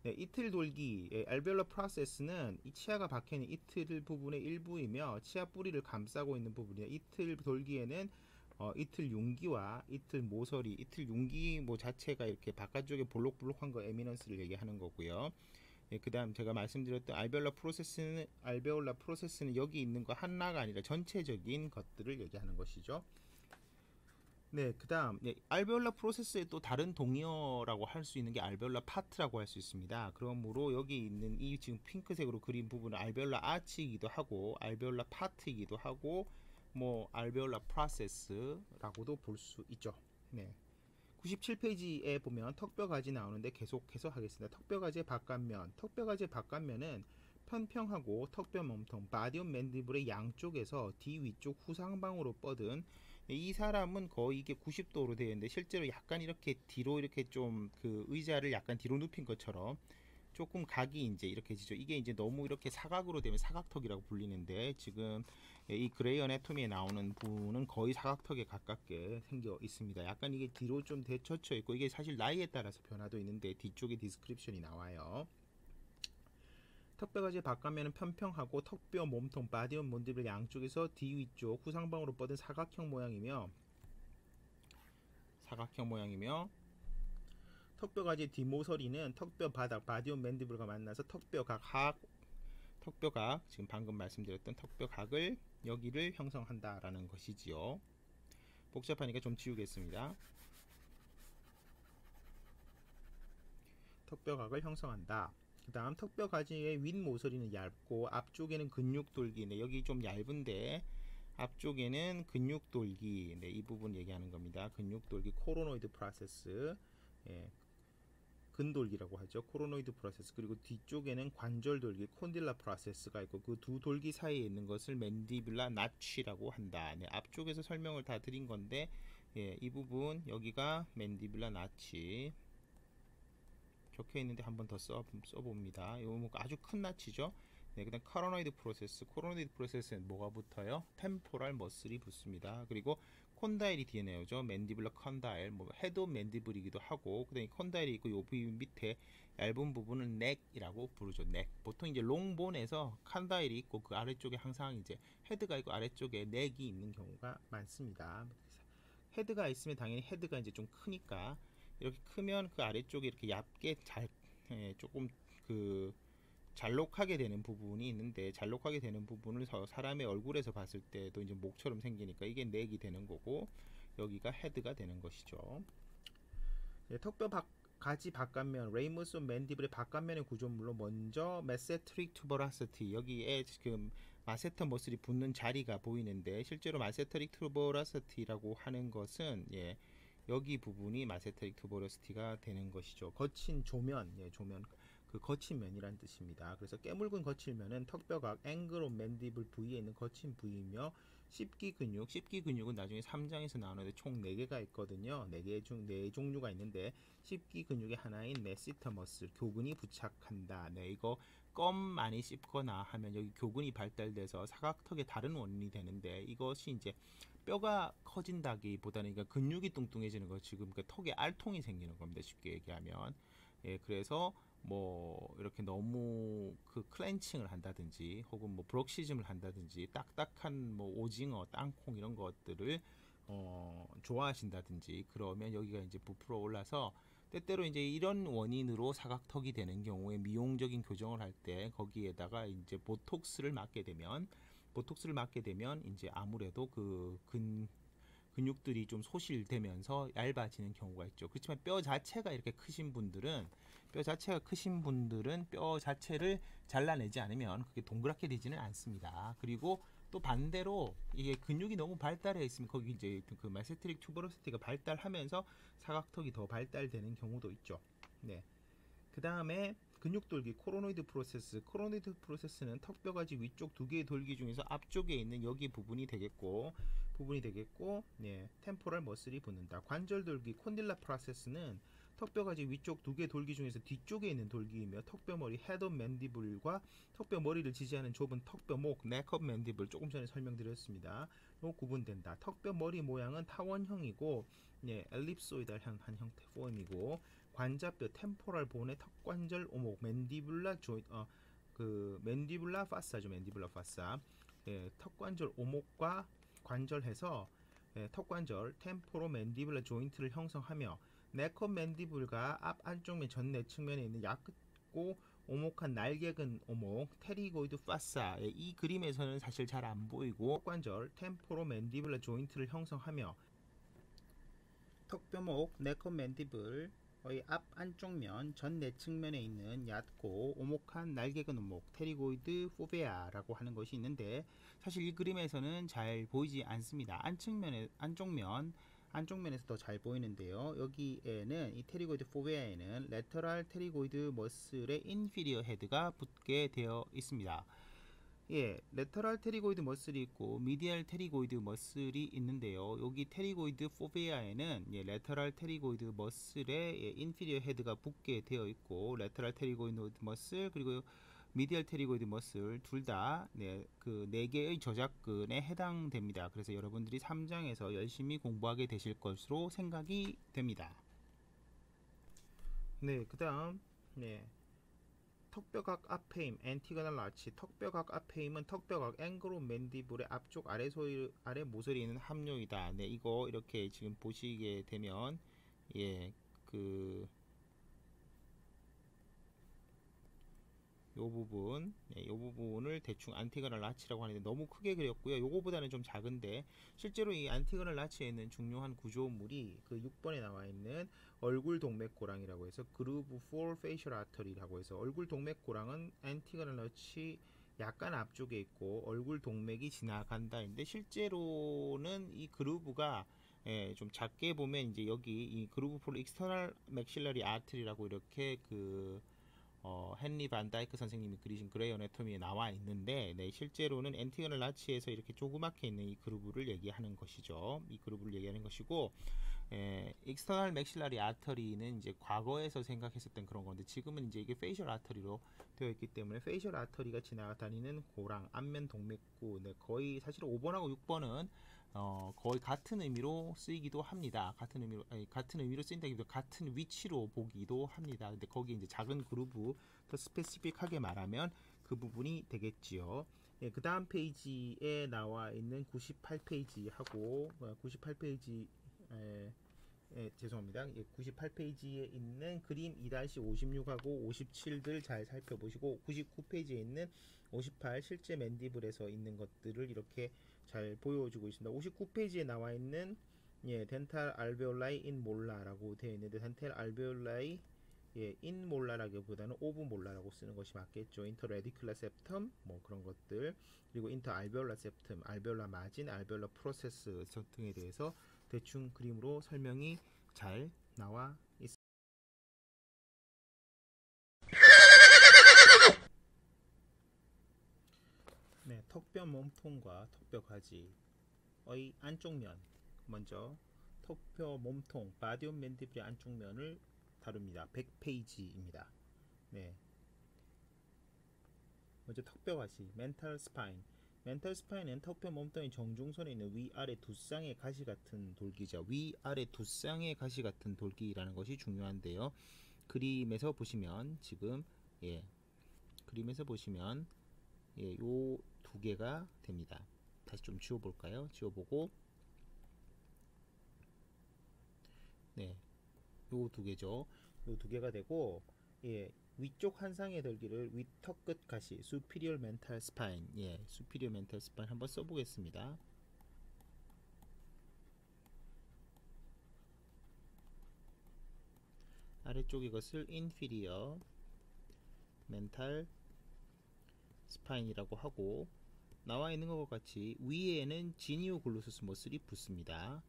네, 이틀 돌기 알베올라 프로세스는 이 치아가 박혀있는 이틀 부분의 일부이며 치아 뿌리를 감싸고 있는 부분이에요. 이틀 돌기에는 이틀 융기와 이틀 모서리, 이틀 융기 뭐 자체가 이렇게 바깥쪽에 볼록볼록한 거 에미넌스를 얘기하는 거고요. 예, 그다음 제가 말씀드렸던 알베올라 프로세스는 여기 있는 거 하나가 아니라 전체적인 것들을 얘기하는 것이죠. 네, 그다음 알베올라 프로세스의 또 다른 동의어라고 할 수 있는 게 알베올라 파트라고 할 수 있습니다. 그러므로 여기 있는 이 지금 핑크색으로 그린 부분은 알베올라 아치이기도 하고 알베올라 파트이기도 하고 뭐 알베올라 프로세스라고도 볼 수 있죠. 네. 97페이지에 보면 턱뼈가지 나오는데 계속해서 하겠습니다. 턱뼈가지의 바깥면은 편평하고 턱뼈 몸통 바디 오브 맨디블의 양쪽에서 뒤 위쪽 후상방으로 뻗은 이 사람은 거의 이게 90도로 되어 있는데 실제로 약간 이렇게 뒤로 이렇게 좀 그 의자를 약간 뒤로 눕힌 것처럼 조금 각이 이제 이렇게 지죠. 이게 이제 너무 이렇게 사각으로 되면 사각턱이라고 불리는데 지금 이 그레이 어네토미에 나오는 분은 거의 사각턱에 가깝게 생겨 있습니다. 약간 이게 뒤로 좀 되쳐쳐 있고 이게 사실 나이에 따라서 변화도 있는데 뒤쪽에 디스크립션이 나와요. 턱뼈가지 바깥면은 편평하고 턱뼈 몸통 바디 오브 맨디블 양쪽에서 뒤 위쪽 후상방으로 뻗은 사각형 모양이며 턱뼈가지 뒷모서리는 턱뼈 바닥 바디 오브 맨디블과 만나서 턱뼈각 지금 방금 말씀드렸던 턱뼈각을 여기를 형성한다라는 것이지요. 복잡하니까 좀 지우겠습니다. 턱뼈각을 형성한다. 그 다음 턱뼈가지의 윗모서리는 얇고 앞쪽에는 근육돌기. 네, 여기 좀 얇은데 앞쪽에는 근육돌기. 네, 이 부분 얘기하는 겁니다. 근육돌기 코로노이드 프로세스. 예, 근돌기라고 하죠. 코로노이드 프로세스. 그리고 뒤쪽에는 관절돌기 콘딜라 프로세스가 있고 그 두 돌기 사이에 있는 것을 맨디뷸라 나치라고 한다. 네, 앞쪽에서 설명을 다 드린 건데 예, 이 부분 여기가 맨디뷸라 나치 적혀 있는데 한번 더 써봅니다. 이거 뭐 아주 큰 나치죠. 네, 그다음 코로노이드 프로세스는 뭐가 붙어요? 템포랄 머슬이 붙습니다. 그리고 콘다일이 뒤에 나오죠. 맨디블러 컨다일, 뭐 헤드 오브 맨디블이기도 하고, 그다음에 콘다일이 있고 요 밑에 얇은 부분은 넥이라고 부르죠. 넥. 보통 이제 롱본에서 콘다일이 있고 그 아래쪽에 항상 이제 헤드가 있고 아래쪽에 넥이 있는 경우가 많습니다. 헤드가 있으면 당연히 헤드가 이제 좀 크니까 이렇게 크면 그 아래쪽에 이렇게 얇게 조금 그 잘록하게 되는 부분이 있는데 잘록하게 되는 부분을 사람의 얼굴에서 봤을 때도 이제 목처럼 생기니까 이게 넥이 되는 거고 여기가 헤드가 되는 것이죠. 네, 턱뼈 가지 바깥면 레이무스 맨디블의 바깥면의 구조물로 먼저 메세트릭 투버라시티 여기에 지금 마세터 머슬이 붙는 자리가 보이는데 실제로 마세터릭 투버라시티라고 하는 것은 여기 부분이 마세터릭 투버러시티가 되는 것이죠. 거친 조면, 조면 그 거친 면이란 뜻입니다. 그래서 깨물근 거칠면은 턱뼈각 앵글 오브 맨디블 부위에 있는 거친 부위이며 씹기 근육은 나중에 3장에서 나오는데 총 4개가 있거든요. 4 종류가 있는데 씹기 근육의 하나인 메시터 머슬 교근이 부착한다. 네, 이거 껌 많이 씹거나 하면 여기 교근이 발달돼서 사각턱의 다른 원인이 되는데 이것이 이제 뼈가 커진다기보다는 그러니까 근육이 뚱뚱해지는 거 지금 그 턱에 알통이 생기는 겁니다. 쉽게 얘기하면 그래서 뭐 이렇게 너무 그 클렌칭을 한다든지 혹은 뭐 브럭시즘을 한다든지 딱딱한 뭐 오징어, 땅콩 이런 것들을 좋아하신다든지 그러면 여기가 이제 부풀어 올라서 때때로 이제 이런 원인으로 사각턱이 되는 경우에 미용적인 교정을 할 때 거기에다가 이제 보톡스를 맞게 되면 이제 아무래도 근육들이 좀 소실되면서 얇아지는 경우가 있죠. 그렇지만 뼈 자체가 이렇게 크신 분들은 뼈 자체를 잘라내지 않으면 그게 동그랗게 되지는 않습니다. 그리고 또 반대로 이게 근육이 너무 발달해 있으면 거기 이제 그 메세트릭 튜버로시티가 발달하면서 사각턱이 더 발달되는 경우도 있죠. 네. 그 다음에 근육돌기 코로노이드 프로세스는 턱뼈가지 위쪽 두 개의 돌기 중에서 앞쪽에 있는 여기 부분이 되겠고 네, 템포럴 머슬이 붙는다. 관절돌기 콘딜라 프로세스는 턱뼈가지 위쪽 두 개의 돌기 중에서 뒤쪽에 있는 돌기이며 턱뼈머리 헤드 오브 맨디블과 턱뼈머리를 지지하는 좁은 턱뼈목 넥 오브 맨디블 조금 전에 설명드렸습니다. 로 구분된다. 턱뼈머리 모양은 타원형이고 네, 엘립소이달한 형태 포임이고 관자뼈 템포럴 본의 턱관절 오목 맨디블라 맨디블라 파사죠. 맨디블라 파사. 예, 턱관절 오목과 관절해서 턱관절 템포로 맨디블라 조인트를 형성하며 네컷 맨디블과 앞 안쪽면 전내 측면에 있는 얕고 오목한 날개근 오목 테리고이드 파사. 이 그림에서는 사실 잘 안 보이고 턱관절 템포로 맨디블라 조인트를 형성하며 턱뼈목 네컷 맨디블 앞 안쪽면 전 내측면에 있는 얕고 오목한 날개근 오목 테리고이드 포베아라고 하는 것이 있는데 사실 이 그림에서는 잘 보이지 않습니다. 안쪽면에서 더 잘 보이는데요. 여기에는 이 테리고이드 포베아에는 레터럴 테리고이드 머슬의 인피리어 헤드가 붙게 되어 있습니다. 예, 레터럴 테리고이드 머슬이 있고 미디얼 테리고이드 머슬이 있는데요. 여기 테리고이드 포베아에는 레터럴 테리고이드 머슬의 인피리어 헤드가 붙게 되어 있고 레터럴 테리고이드 머슬 그리고 미디얼 테리고이드 머슬 둘 다 그 4개의 저작근에 해당됩니다. 그래서 여러분들이 3장에서 열심히 공부하게 되실 것으로 생각이 됩니다. 네, 그 다음 턱뼈각 앞에임 엔티거널 아치. 턱뼈각 앞에임은 턱뼈각 앵그로 맨디블의 앞쪽 아래 모서리에 있는 함료이다. 네, 이거 이렇게 지금 보시게 되면 요 부분을 대충 안티거널 라치라고 하는데 너무 크게 그렸고요. 요거보다는 좀 작은데 실제로 이 안티거널 라치에 있는 중요한 구조물이 그 6번에 나와 있는 얼굴 동맥고랑이라고 해서 그루브 4 페이셜 아터리라고 해서 얼굴 동맥고랑은 안티거널 라치 약간 앞쪽에 있고 얼굴 동맥이 지나간다인데 실제로는 이 그루브가 좀 작게 보면 이제 여기 이 그루브 4 익스터널 맥실러리 아트리라고 이렇게 헨리 반 다이크 선생님이 그리신 그레이 어네토미에 나와 있는데 실제로는 엔티거널 라치에서 이렇게 조그맣게 있는 이 그루브를 얘기하는 것이죠. 이 그루브를 얘기하는 것이고 익스터널 맥실라리 아터리는 이제 과거에서 생각했었던 그런 건데 지금은 이제 이게 페이셜 아터리로 되어 있기 때문에 페이셜 아터리가 지나다니는 고랑 안면 동맥구 거의 사실 5번하고 6번은 거의 같은 의미로 쓰이기도 합니다. 같은 의미로 쓰인다기보다 같은 위치로 보기도 합니다. 근데 거기 이제 작은 그루브 더 스페시픽하게 말하면 그 부분이 되겠지요. 그 다음 페이지에 나와 있는 98페이지하고 98페이지 죄송합니다. 98페이지에 있는 그림 2-56하고 57들 잘 살펴보시고 99페이지에 있는 58 실제 맨디블에서 있는 것들을 이렇게 잘 보여주고 있습니다. 59페이지에 나와 있는 덴탈 알베올라이 인 몰라라고 되어 있는데 덴탈 알베올라이 인 몰라라기보다는 오브 몰라라고 쓰는 것이 맞겠죠. 인터 레디큘라 septum 뭐 그런 것들 그리고 인터 알베올라 septum, 알베올라 마진, 알베올라 프로세스 등에 대해서 대충 그림으로 설명이 잘 나와 있습니다. 네, 턱뼈 몸통과 턱뼈 가지의 안쪽면 먼저 턱뼈 몸통 바디 온 맨디블의 안쪽면을 다룹니다. 100페이지입니다. 네. 먼저 턱뼈 가시 멘탈 스파인. 멘탈 스파인은 턱뼈 몸통의 정중선에 있는 위아래 두 쌍의 가시 같은 돌기죠. 위아래 두 쌍의 가시 같은 돌기라는 것이 중요한데요. 그림에서 보시면 지금 그림에서 보시면 요 두 개가 됩니다. 다시 좀 지워볼까요? 지워보고 네, 요 두 개죠. 요 두 개가 되고, 예, 위쪽 한 쌍의 덜기를 위턱 끝 가시, superior mental spine, 예, superior mental spine 한번 써보겠습니다. 아래쪽 이것을 inferior mental spine이라고 하고, 나와 있는 것과 같이 위에는 지니오 글로서스 머슬이 붙습니다.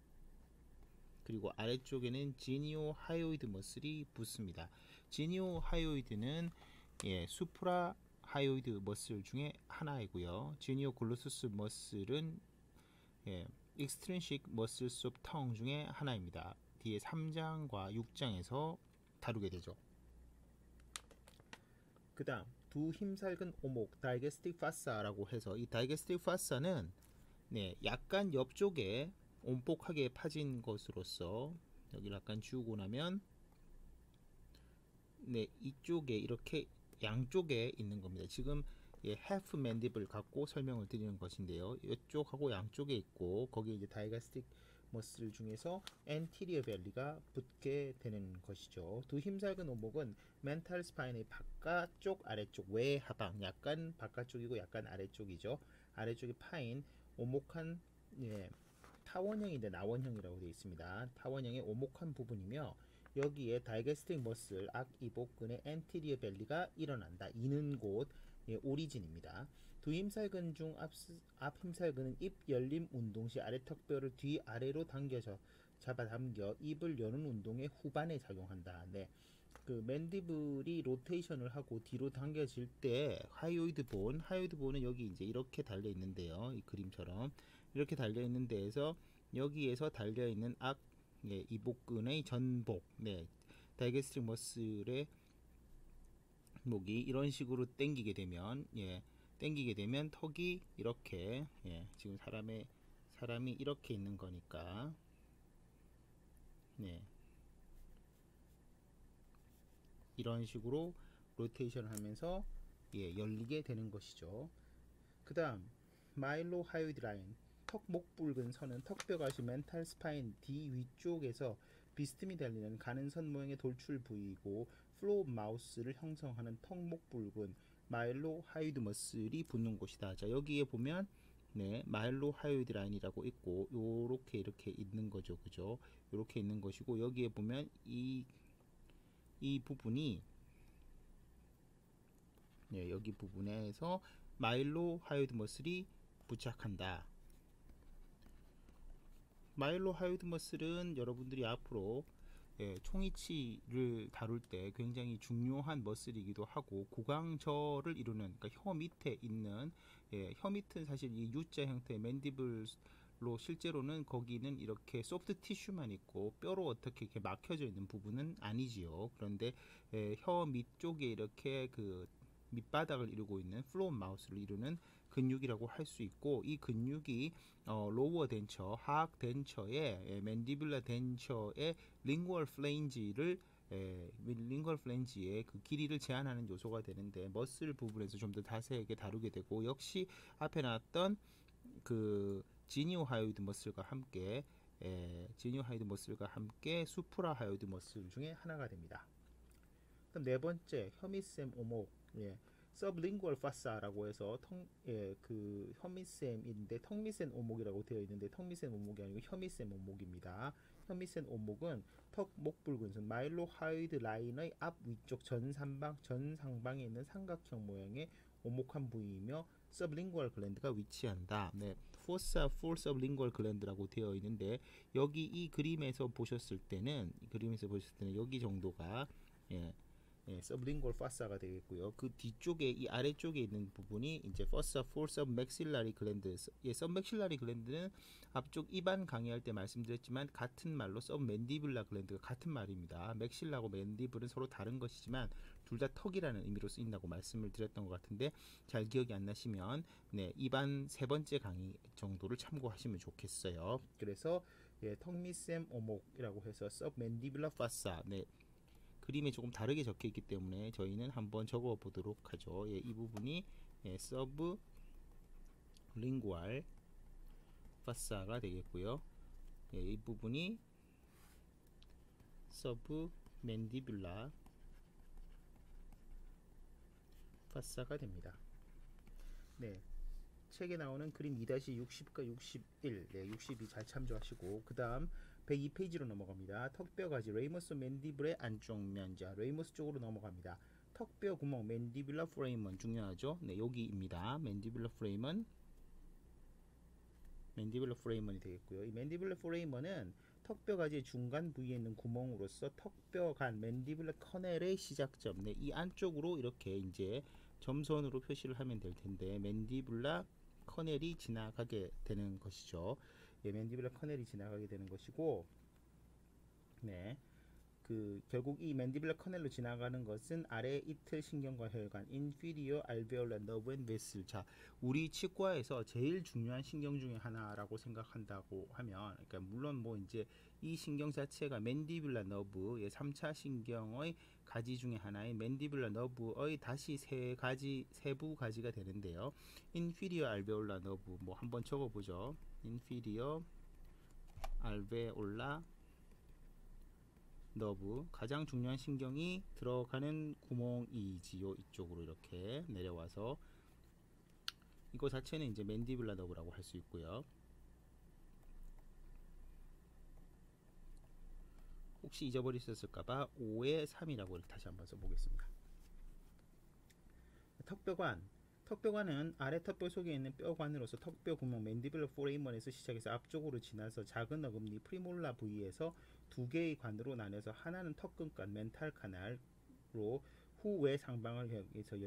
그리고 아래쪽에는 지니오 하이오이드 머슬이 붙습니다. 지니오 하이오이드는 예, 수프라 하이오이드 머슬 중에 하나이고요. 지니오 글로서스 머슬은 예, 익스트린식 머슬스 오브 텅 중에 하나입니다. 뒤에 3장과 6장에서 다루게 되죠. 그 다음 두 힘살근 오목 다이게스틱 파사라고 해서, 이 다이게스틱 파사는 네, 약간 옆쪽에 온폭하게 파진 것으로서 여기를 약간 지우고 나면 네, 이쪽에 이렇게 양쪽에 있는 겁니다. 지금 예, half mandible 갖고 설명을 드리는 것인데요. 이쪽하고 양쪽에 있고, 거기에 이제 다이가스틱 머슬 중에서 anterior belly가 붙게 되는 것이죠. 두 힘살근 오목은 멘탈 스파인의 바깥쪽, 아래쪽, 외하방, 약간 바깥쪽이고 약간 아래쪽이죠. 아래쪽이 파인 오목한 예, 타원형인데 나원형이라고 되어 있습니다. 타원형의 오목한 부분이며, 여기에 다이게스틱 머슬 악이복근의 엔티리어 벨리가 일어난다. 이는 곳 예, 오리진입니다. 두 힘살근 중 앞 힘살근은 입 열림 운동 시 아래턱뼈를 뒤아래로 당겨서 잡아당겨 입을 여는 운동의 후반에 작용한다. 네. 그 맨디블이 로테이션을 하고 뒤로 당겨질 때 하이오이드 본은 여기 이제 이렇게 달려 있는데요. 이 그림처럼 이렇게 달려 있는 데에서 여기에서 달려 있는 예, 이복근의 전복, 네, 다이게스틱 머슬의 목이 이런 식으로 당기게 되면, 예, 당기게 되면 턱이 이렇게, 예, 지금 사람이 이렇게 있는 거니까, 네, 이런 식으로 로테이션을 하면서 예, 열리게 되는 것이죠. 그 다음 마일로 하이오이드 라인, 턱 목불근 선은 턱뼈가시 멘탈 스파인 뒤 위쪽에서 비스듬히 달리는 가는 선 모양의 돌출 부위이고, 플로우 마우스를 형성하는 턱 목불근 마일로 하이오이드 머슬이 붙는 곳이다. 자, 여기에 보면 네, 마일로 하이오이드 라인이라고 있고, 요렇게 이렇게 있는 거죠. 그죠? 요렇게 있는 것이고, 여기에 보면 이 부분이 예, 여기 부분에서 마일로 하이오이드 머슬이 부착한다. 마일로 하이오이드 머슬은 여러분들이 앞으로 예, 총이치를 다룰 때 굉장히 중요한 머슬이기도 하고, 고강저를 이루는, 그러니까 혀 밑에 있는 예, 혀 밑은 사실 이 U자 형태의 맨디블로 실제로는 거기는 이렇게 소프트 티슈만 있고 뼈로 어떻게 이렇게 막혀져 있는 부분은 아니지요. 그런데 예, 혀 밑쪽에 이렇게 그 밑바닥을 이루고 있는 플로우 마우스를 이루는 근육이라고 할 수 있고, 이 근육이 로워 덴처, 하악 덴처의 맨디뷸라 덴처의 링구얼 플레인지를 링구얼 플레인지의 그 길이를 제한하는 요소가 되는데, 머슬 부분에서 좀 더 자세하게 다루게 되고, 역시 앞에 나왔던 그 지니오 하이오이드 머슬과 함께 수프라 하이오이드 머슬 중에 하나가 됩니다. 그럼 네 번째 혐의샘 오목, 예, 서브링구얼 파사라고 해서 그 혐의샘인데 턱밑샘 오목이라고 되어 있는데, 턱밑샘 오목이 아니고 혐의샘 오목입니다. 혐의샘 오목은 턱 목불근선 마일로 하이오이드 라인의 앞 위쪽 전상방에 있는 삼각형 모양의 오목한 부위이며, 서브링구얼 글랜드가 위치한다. 네, 포사 풀 서브링구얼 글랜드라고 되어 있는데, 여기 이 그림에서 보셨을 때는 여기 정도가 예, 예, 서브링구얼 파사가 되겠고요. 그 뒤쪽에 이 아래쪽에 있는 부분이 이제 포사 풀 서브맥실라리 글랜드. 예, 서브맥실라리 글랜드는 앞쪽 입안 강의할 때 말씀드렸지만 같은 말로 서브맨디뷸라 글랜드가 같은 말입니다. 맥실라고 맨디블은 서로 다른 것이지만 둘 다 턱이라는 의미로 쓰인다고 말씀을 드렸던 것 같은데, 잘 기억이 안 나시면 네, 입안 세 번째 강의 정도를 참고하시면 좋겠어요. 그래서 예, 턱밑샘 오목이라고 해서 서브맨디뷸라 파사, 네, 그림에 조금 다르게 적혀 있기 때문에 저희는 한번 적어 보도록 하죠. 예, 이 부분이 예, 서브 링구알 파사가 되겠고요. 예, 이 부분이 서브 맨디뷸라 파사가 됩니다. 네, 책에 나오는 그림 2-60과 61, 네, 62 잘 참조하시고 그 다음 102페이지로 넘어갑니다. 턱뼈가지 레이머스 맨디블의 안쪽 면, 자 레이머스 쪽으로 넘어갑니다. 턱뼈 구멍 맨디뷸라 프레임은 중요하죠. 네, 여기입니다. 맨디뷸라 프레이먼이 되겠고요. 이 맨디뷸라 프레이먼은 턱뼈가지의 중간 부위에 있는 구멍으로서 턱뼈 간 맨디뷸라 커넬의 시작점, 네, 이 안쪽으로 이렇게 이제 점선으로 표시를 하면 될 텐데 맨디뷸라 커넬이 지나가게 되는 것이죠. 예, 맨디뷸라 커넬이 지나가게 되는 것이고, 네, 결국 이 맨디뷸라 커넬로 지나가는 것은 아래 이틀 신경과 혈관, inferior alveolar nerve and vessel. 자, 우리 치과에서 제일 중요한 신경 중에 하나라고 생각한다고 하면, 그러니까 물론 뭐 이제 이 신경 자체가 맨디뷸라 너브의 3차 신경의 가지 중에 하나인 맨디뷸라 너브의 다시 세부 가지가 되는데요. inferior alveolar nerve 뭐 한번 적어보죠. inferior alveolar 너브, 가장 중요한 신경이 들어가는 구멍이지요. 이쪽으로 이렇게 내려와서 이거 자체는 이제 맨디뷸라 너브라고 할 수 있고요. 혹시 잊어버리셨을까봐 5의 3이라고 이렇게 다시 한번 써보겠습니다. 턱뼈관은 아래 턱뼈 속에 있는 뼈관으로서 턱뼈 구멍 맨디뷸라 포레이먼에서 시작해서 앞쪽으로 지나서 작은 어금니 프리몰라 부위에서 두 개의 관으로 나눠서 하나는 턱근관 멘탈 카날로 후외 상방을 향해서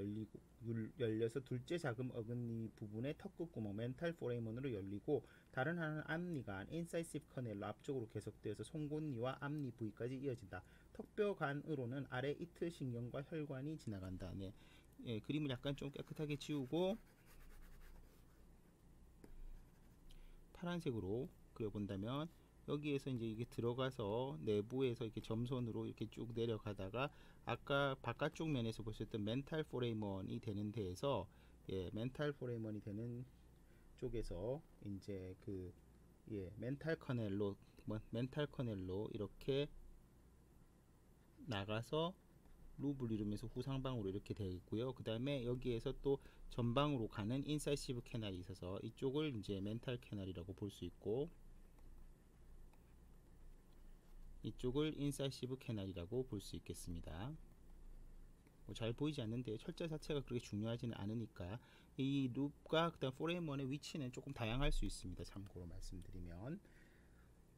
열려서 둘째 작은 어금니 부분의 턱끝 구멍 멘탈 포레이먼으로 열리고, 다른 하나는 앞니관 인사이시브 커넬로 앞쪽으로 계속되어서 송곳니와 앞니 부위까지 이어진다. 턱뼈관으로는 아래 이틀 신경과 혈관이 지나간다. 네. 예, 그림을 약간 좀 깨끗하게 지우고 파란색으로 그려본다면 여기에서 이제 이게 들어가서 내부에서 이렇게 점선으로 이렇게 쭉 내려가다가 아까 바깥쪽 면에서 보셨던 멘탈 포레이먼이 되는 데에서, 예, 멘탈 포레이먼이 되는 쪽에서 이제 멘탈 커넬로 이렇게 나가서 루브를 이루면서 후상방으로 이렇게 되어 있고요. 그 다음에 여기에서 또 전방으로 가는 인사이시브 캐널이 있어서 이쪽을 이제 멘탈 캐널이라고 볼 수 있고, 이쪽을 인사이시브 캐널이라고 볼 수 있겠습니다. 뭐 잘 보이지 않는데 철자 자체가 그렇게 중요하지는 않으니까 이 룹과 그다음 포레이먼의 위치는 조금 다양할 수 있습니다. 참고로 말씀드리면,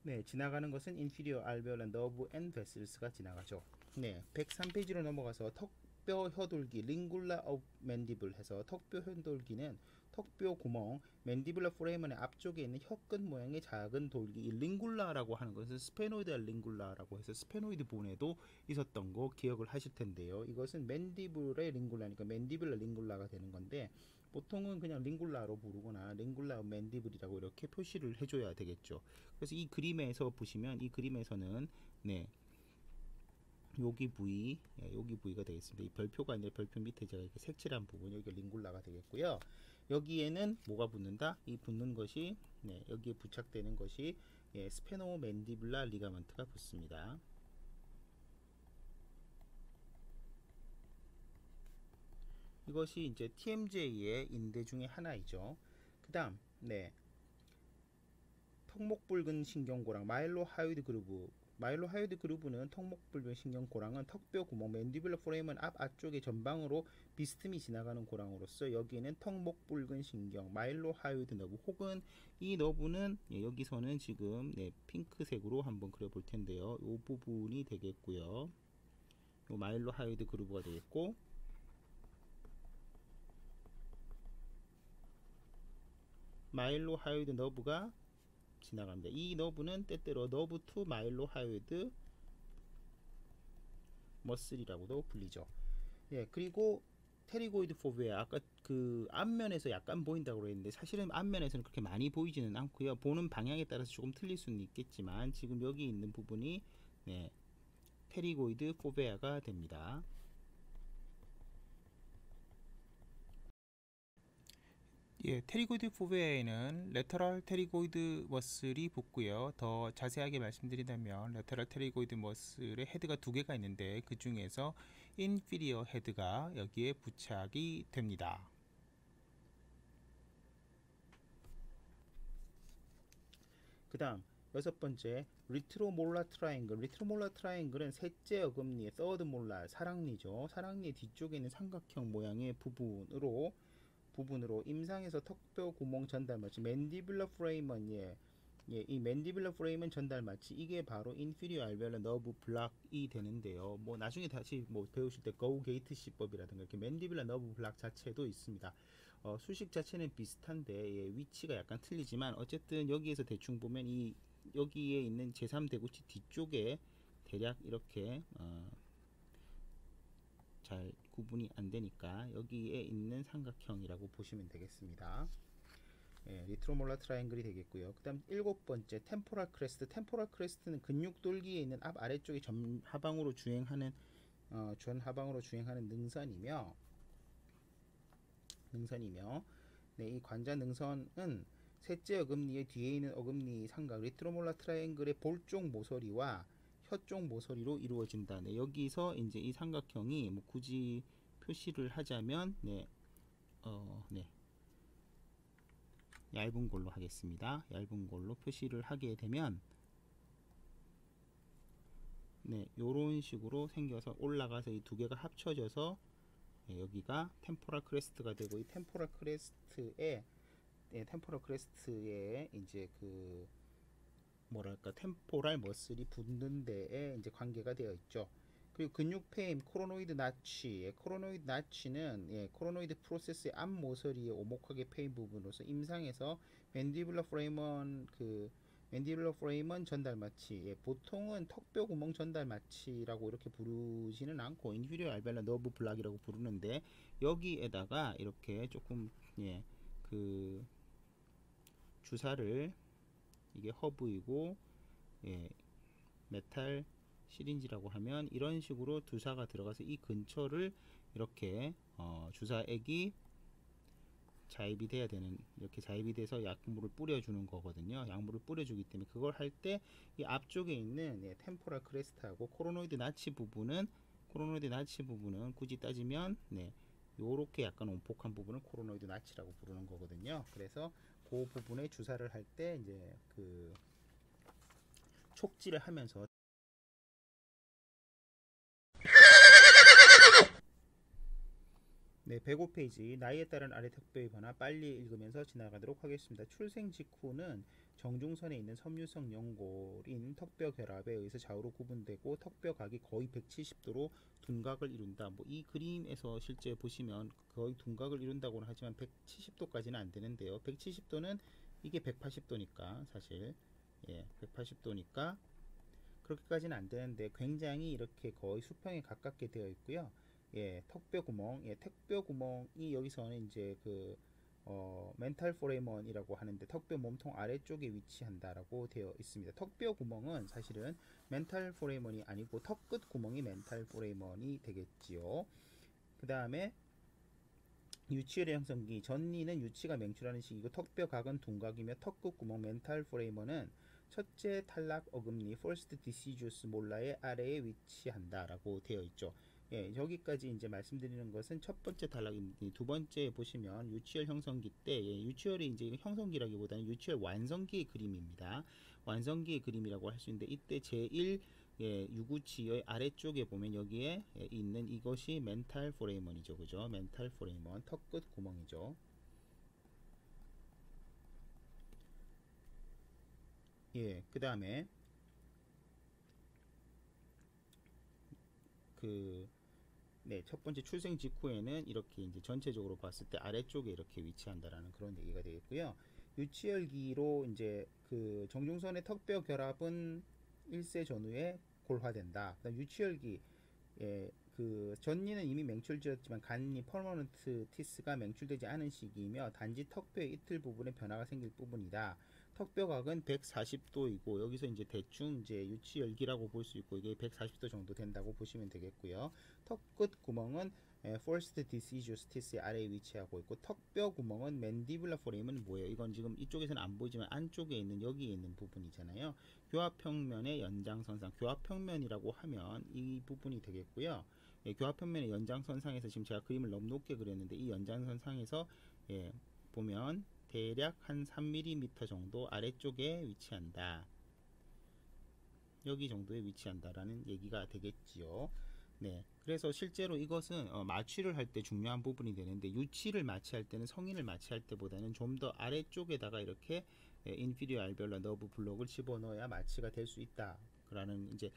네, 지나가는 것은 inferior alveolar nerve and vessels가 지나가죠. 네, 103페이지로 넘어가서 턱뼈 혀돌기 링굴라 of mandible 해서 턱뼈 혀돌기는 턱뼈 구멍 맨디뷸라 포레이먼의 앞쪽에 있는 혀끝 모양의 작은 돌기, 이 링굴라라고 하는 것은 스페노이드 링굴라라고 해서 스페노이드 본에도 있었던 거 기억을 하실 텐데요. 이것은 맨디블의 링굴라니까 맨디뷸라 링굴라가 되는 건데, 보통은 그냥 링굴라로 부르거나 링굴라 맨디블이라고 이렇게 표시를 해줘야 되겠죠. 그래서 이 그림에서 보시면, 이 그림에서는, 네, 여기 부위, 여기 부위가 되겠습니다. 이 별표가 아니라 별표 밑에 제가 이렇게 색칠한 부분, 여기가 링굴라가 되겠고요. 여기에는 뭐가 붙는다? 이 붙는 것이, 네, 여기에 부착되는 것이, 예, 스페노 맨디뷸라 리가먼트가 붙습니다. 이것이 이제 TMJ의 인대 중에 하나이죠. 그 다음, 네, 턱목불근 신경고랑 마일로하요이드 그루브. 마일로하요이드 그루브는 턱목불근 신경고랑은 턱뼈 구멍 맨디뷸라 포레이먼 앞쪽에 전방으로 비스듬히 지나가는 고랑으로서 여기에는 턱목불근 신경 마일로하요이드 너브, 혹은 이 너브는, 예, 여기서는 지금, 네, 핑크색으로 한번 그려볼 텐데요. 이 부분이 되겠고요. 이 마일로하요이드 그루브가 되겠고, 마일로하요이드 너브가 지나갑니다. 이 너브는 때때로 너브 투 마일로하요이드 머슬이라고도 불리죠. 예, 그리고 테리고이드 포베아, 아까 그 앞면에서 약간 보인다고 그랬는데 사실은 앞면에서는 그렇게 많이 보이지는 않고요. 보는 방향에 따라서 조금 틀릴 수는 있겠지만 지금 여기 있는 부분이, 네, 테리고이드 포베아가 됩니다. 예, 테리고이드 포비아에는 레터럴 테리고이드 머슬이 붙고요. 더 자세하게 말씀드린다면 레터럴 테리고이드 머슬의 헤드가 두 개가 있는데 그 중에서 인피리어 헤드가 여기에 부착이 됩니다. 그 다음 여섯 번째 리트로몰라 트라이앵글. 리트로몰라 트라이앵글은 셋째 어금니의 서드 몰라 사랑니죠. 사랑니 뒤쪽에 있는 삼각형 모양의 부분으로 임상에서 턱뼈 구멍 전달 마치 맨디블러 프레이먼 이 맨디블러 프레이먼 전달 마치 이게 바로 인피리어 알베올라 너브 블락이 되는데요. 뭐 나중에 다시 뭐 배우실 때 거우 게이트 시법이라든가 이렇게 맨디블러 너브 블락 자체도 있습니다. 수식 자체는 비슷한데 위치가 약간 틀리지만 어쨌든 여기에서 대충 보면 이 여기에 있는 제3대구치 뒤쪽에 대략 이렇게 잘 구분이 안 되니까 여기에 있는 삼각형이라고 보시면 되겠습니다. 리트로몰라 트라이앵글이 되겠고요. 그 다음 일곱 번째 템포랄 크레스트. 템포랄 크레스트는 근육 돌기에 있는 앞 아래쪽이 전하방으로 주행하는 능선이며 이 관자 능선은 셋째 어금니의 뒤에 있는 어금니 삼각 리트로몰라 트라이앵글의 볼쪽 모서리와 혀쪽 모서리로 이루어진다. 여기서 이제 이 삼각형이 뭐 굳이 표시를 하자면 얇은 걸로 하겠습니다. 얇은 걸로 표시를 하게 되면 요런 식으로 생겨서 올라가서 이 두 개가 합쳐져서 여기가 템포럴 크레스트가 되고, 이 템포럴 크레스트에 이제 그 뭐랄까 템포럴 머슬이 붙는 데에 이제 관계가 되어 있죠. 그리고 근육 페임 코로노이드 나치, 코로노이드 나치는 코로노이드 프로세스의 앞 모서리에 오목하게 페임 부분으로서 임상에서 맨디블러 프레이먼 전달 마치, 보통은 턱뼈 구멍 전달 마치라고 이렇게 부르지는 않고 인피리어 알베올라 너브 블락이라고 부르는데, 여기에다가 이렇게 조금 그 주사를, 이게 허브이고 메탈 시린지라고 하면 이런 식으로 주사가 들어가서 이 근처를 이렇게 주사액이 자입이 돼야 되는, 이렇게 자입이 돼서 약물을 뿌려주는 거거든요. 약물을 뿌려주기 때문에 그걸 할 때 이 앞쪽에 있는 템포럴 크레스트하고 코로노이드 나치 부분은 굳이 따지면 요렇게 약간 온폭한 부분을 코로노이드 나치라고 부르는 거거든요. 그래서 그 부분에 주사를 할 때 이제 그 촉지를 하면서 네, 105페이지 나이에 따른 아래 턱뼈의 변화 빨리 읽으면서 지나가도록 하겠습니다. 출생 직후는 정중선에 있는 섬유성 연골인 턱뼈 결합에 의해서 좌우로 구분되고 턱뼈 각이 거의 170도로 둔각을 이룬다. 뭐 이 그림에서 실제 보시면 거의 둔각을 이룬다고는 하지만 170도까지는 안 되는데요. 170도는 이게 180도니까 사실 180도니까 그렇게까지는 안 되는데 굉장히 이렇게 거의 수평에 가깝게 되어 있고요. 턱뼈 구멍이 여기서는 이제 그 멘탈 포레먼이라고 하는데 턱뼈 몸통 아래쪽에 위치한다라고 되어 있습니다. 턱뼈 구멍은 사실은 멘탈 포레먼이 아니고 턱끝 구멍이 멘탈 포레먼이 되겠지요. 그 다음에 유치혈의 형성기, 전니는 유치가 맹출하는 시기고 턱뼈 각은 둔각이며 턱끝 구멍 멘탈 포레먼은 첫째 탈락 어금니 퍼스트 디시주스 몰라의 아래에 위치한다라고 되어 있죠. 여기까지 이제 말씀드리는 것은 첫 번째 탈락입니다. 두 번째 보시면 유치혈 형성기 때, 유치혈이 이제 형성기라기보다는 유치혈 완성기의 그림입니다. 완성기의 그림이라고 할 수 있는데, 이때 제1 유구치의 아래쪽에 보면 여기에 있는 이것이 멘탈 포레이먼이죠. 그죠? 멘탈 포레이먼, 턱끝 구멍이죠. 그 다음에 첫 번째 출생 직후에는 이렇게 이제 전체적으로 봤을 때 아래쪽에 이렇게 위치한다라는 그런 얘기가 되겠고요. 유치혈기로 이제 그 정중선의 턱뼈 결합은 1세 전후에 골화된다. 그다음 유치혈기, 그 전니는 이미 맹출되었지만 간니 퍼머넌트 티스가 맹출되지 않은 시기이며 단지 턱뼈의 이틀 부분에 변화가 생길 부분이다. 턱뼈각은 140도이고 여기서 이제 대충 이제 유치열기라고 볼 수 있고 이게 140도 정도 된다고 보시면 되겠고요. 턱끝 구멍은 first deciduous teeth 아래에 위치하고 있고, 턱뼈 구멍은 mandibular foramen 뭐예요? 이건 지금 이쪽에서는 안 보이지만 안쪽에 있는 여기에 있는 부분이잖아요. 교합평면의 연장선상, 교합평면이라고 하면 이 부분이 되겠고요. 교합평면의 연장선상에서 지금 제가 그림을 너무 높게 그렸는데 이 연장선상에서 보면 대략 한 3mm 정도 아래쪽에 위치한다. 여기 정도에 위치한다라는 얘기가 되겠지요. 네, 그래서 실제로 이것은 마취를 할 때 중요한 부분이 되는데, 유치를 마취할 때는, 성인을 마취할 때보다는 좀 더 아래쪽에다가 이렇게 inferior alveolar nerve 블록을 집어넣어야 마취가 될 수 있다라는 이제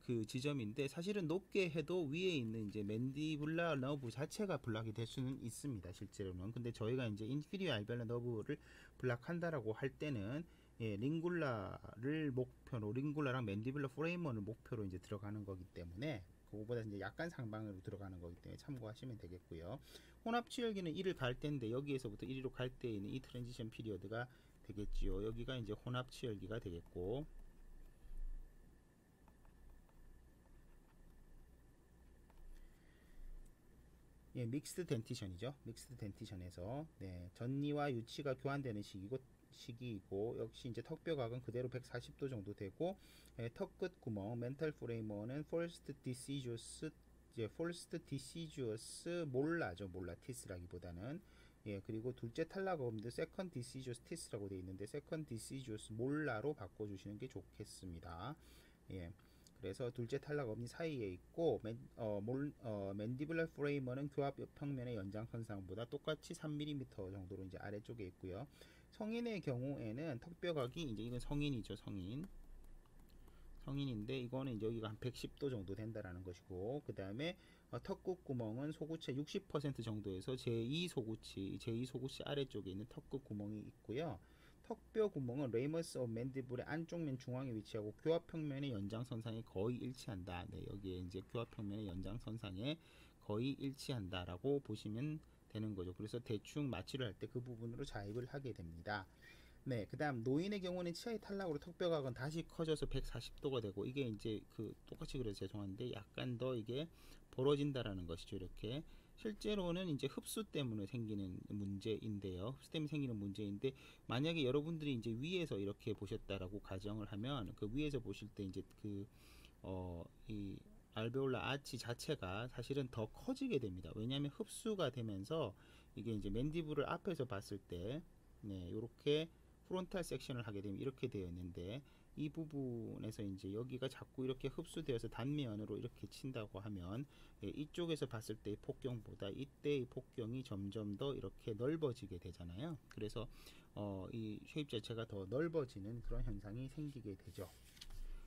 그 지점인데, 사실은 높게 해도 위에 있는 이제 맨디블라 너브 자체가 블락이 될 수는 있습니다, 실제로는. 근데 저희가 이제 inferior alveolar nerve를 블락한다라고 할 때는 링굴라를 목표로, 링굴라랑 맨디블라 포레이먼을 목표로 이제 들어가는 거기 때문에, 그거보다 이제 약간 상방으로 들어가는 거기 때문에 참고하시면 되겠고요. 혼합치열기는 1을 갈 때인데 여기에서부터 1로 갈 때 있는 이 트랜지션 피리어드가 되겠지요. 여기가 이제 혼합치열기가 되겠고, 믹스드 덴티션이죠. 믹스드 덴티션에서 전니와 유치가 교환되는 시기이고, 역시 이제 턱뼈각은 그대로 140도 정도 되고, 턱끝 구멍 멘탈 프레이머는 first deciduous 몰라죠. 몰라, 티스라기보다는. 그리고 둘째 탈락 없는데 second deciduous 티스라고 되어 있는데 second deciduous 몰라로 바꿔주시는 게 좋겠습니다. 그래서 둘째 탈락 없니 사이에 있고, 맨디블러 프레이머는 교합 평면의 연장선상보다 똑같이 3mm 정도로 이제 아래쪽에 있고요. 성인의 경우에는 턱뼈각이 이제, 이건 성인이죠, 성인인데 이거는 이제 여기가 한 110도 정도 된다라는 것이고, 그 다음에 턱끝 구멍은 소구체 60% 정도에서 제2소구치 아래쪽에 있는 턱끝 구멍이 있고요. 턱뼈 구멍은 레이머스 오브 맨디블의 안쪽면 중앙에 위치하고 교합평면의 연장선상에 거의 일치한다. 여기에 이제 교합평면의 연장선상에 거의 일치한다라고 보시면 되는 거죠. 그래서 대충 마취를 할 때 그 부분으로 자입을 하게 됩니다. 그 다음 노인의 경우는 치아의 탈락으로 턱뼈각은 다시 커져서 140도가 되고, 이게 이제 똑같이 그래서 죄송한데 약간 더 이게 벌어진다라는 것이죠. 이렇게 실제로는 이제 흡수 때문에 생기는 문제인데요. 만약에 여러분들이 이제 위에서 이렇게 보셨다라고 가정을 하면, 그 위에서 보실 때 이제 이 알베올라 아치 자체가 사실은 더 커지게 됩니다. 왜냐하면 흡수가 되면서 이게 이제 맨디블을 앞에서 봤을 때 이렇게 프론탈 섹션을 하게 되면 이렇게 되어 있는데, 이 부분에서 이제 여기가 자꾸 이렇게 흡수되어서 단면으로 이렇게 친다고 하면, 이쪽에서 봤을 때의 폭경보다 이때의 폭경이 점점 더 이렇게 넓어지게 되잖아요. 그래서 이 쉐입 자체가 더 넓어지는 그런 현상이 생기게 되죠.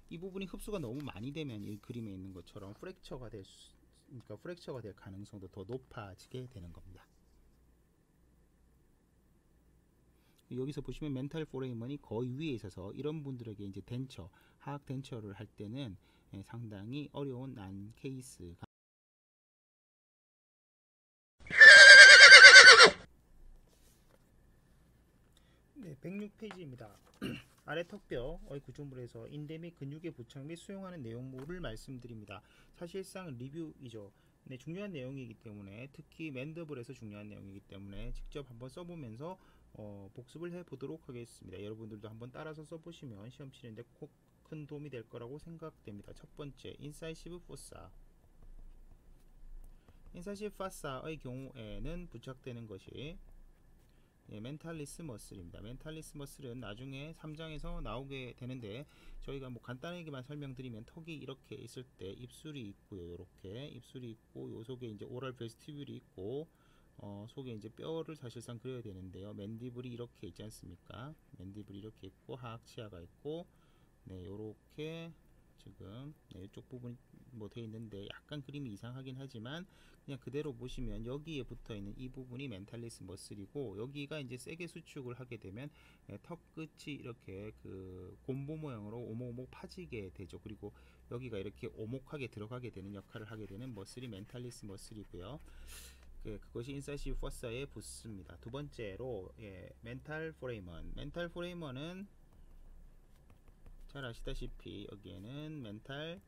이 부분이 흡수가 너무 많이 되면 이 그림에 있는 것처럼 프랙처가 될 가능성도 더 높아지게 되는 겁니다. 여기서 보시면 멘탈 포레이먼이 거의 위에 있어서 이런 분들에게 이제 하악 덴처를 할 때는 상당히 어려운 난 케이스가 106페이지입니다. 아래 턱뼈의 구조물에서 인대 및 근육의 부착 및 수용하는 내용물을 말씀드립니다. 사실상 리뷰이죠. 중요한 내용이기 때문에, 특히 맨더블에서 중요한 내용이기 때문에 직접 한번 써보면서 복습을 해보도록 하겠습니다. 여러분들도 한번 따라서 써보시면 시험 치는데 꼭 큰 도움이 될 거라고 생각됩니다. 첫 번째, 인사이시브 포사. 인사이시브 파사의 경우에는 부착되는 것이 멘탈리스 머슬입니다. 멘탈리스 머슬은 나중에 3장에서 나오게 되는데, 저희가 뭐 간단하게만 설명드리면, 턱이 이렇게 있을 때 입술이 있고요. 이렇게 입술이 있고, 요 속에 이제 오랄 베스티뷸리 있고, 속에 이제 뼈를 사실상 그려야 되는데요. 맨디블이 이렇게 있지 않습니까? 맨디블이 이렇게 있고, 하악치아가 있고, 요렇게 지금 이쪽 부분이 뭐 되어 있는데 약간 그림이 이상하긴 하지만, 그냥 그대로 보시면 여기에 붙어 있는 이 부분이 멘탈리스 머슬이고, 여기가 이제 세게 수축을 하게 되면 턱 끝이 이렇게 그 곰보 모양으로 오목오목 파지게 되죠. 그리고 여기가 이렇게 오목하게 들어가게 되는 역할을 하게 되는 머슬이 멘탈리스 머슬이고요. 그것이 인사이시브 포사에 붙습니다. 두 번째로 멘탈 포레이먼은 잘 아시다시피 여기에는 멘탈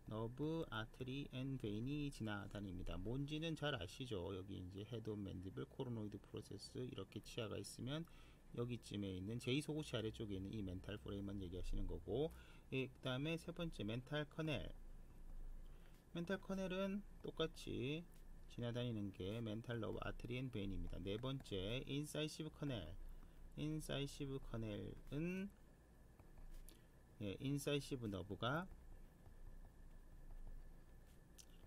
너브, 아트리, 앤 베인이 지나다닙니다. 뭔지는 잘 아시죠? 여기 이제 헤드 오브 맨디블, 코로노이드 프로세스 이렇게 치아가 있으면 여기쯤에 있는 제2소고치 아래쪽에 있는 이 멘탈 프레임만 얘기하시는 거고, 그 다음에 세 번째 멘탈 커넬. 멘탈 커넬은 똑같이 지나다니는 게 멘탈 너브, 아트리, 앤 베인입니다. 네 번째 인사이시브 커넬. 인사이시브 커넬은 인사이시브 너브가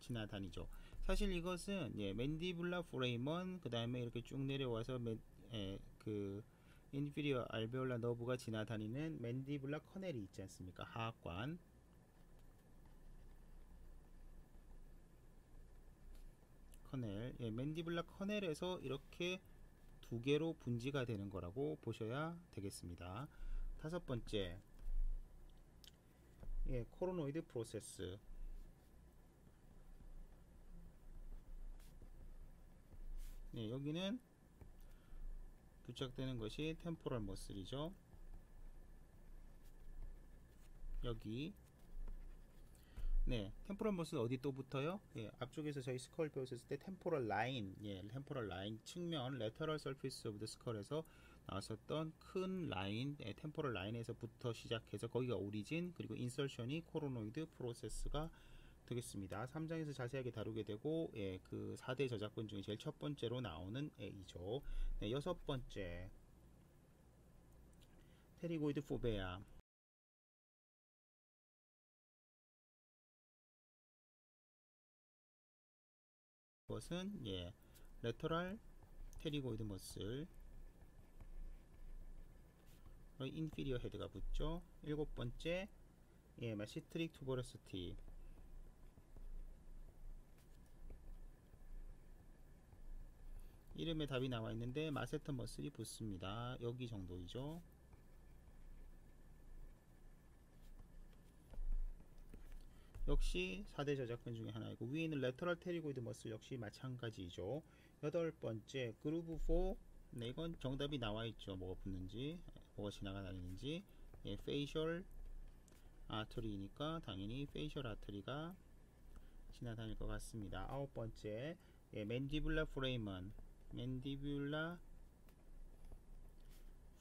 지나다니죠. 사실 이것은 맨디블라 포레이먼 그 다음에 이렇게 쭉 내려와서 그 인피리어 알베올라 너브가 지나다니는 맨디블라 커넬이 있지 않습니까? 하악관. 커넬, 맨디블라 커넬에서 이렇게 두 개로 분지가 되는 거라고 보셔야 되겠습니다. 다섯 번째, 코로노이드 프로세스. 여기는 부착되는 것이 템포럴 머슬이죠. 여기 템포럴 머슬 어디 또 붙어요? 앞쪽에서 저희 스컬 배웠을 때 템포럴 라인, 템포럴 라인 측면, 레터럴 서피스 오브 더 스컬에서 나왔었던 큰 라인, 템포럴 라인에서부터 시작해서 거기가 오리진, 그리고 인설션이 코로노이드 프로세스가 되겠습니다. 3장에서 자세하게 다루게 되고, 그 4대 저작권 중에 제일 첫 번째로 나오는 이죠. 여섯 번째, 테리고이드 포베아. 이것은 레터럴 테리고이드 머슬 인피리어 헤드가 붙죠. 일곱 번째, 시트릭 투버러시티. 이름에 답이 나와 있는데 마세터 머슬이 붙습니다. 여기 정도이죠. 역시 4대 저작권 중에 하나이고, 위에 있는 레터럴 테리고이드 머슬 역시 마찬가지이죠. 여덟 번째, 그루브 4. 이건 정답이 나와 있죠. 뭐가 붙는지, 뭐가 지나가다니는지. 페이셜 아터리니까 당연히 페이셜 아터리가 지나다닐 것 같습니다. 아홉 번째, 맨디블라 프레이먼. 맨디뷸라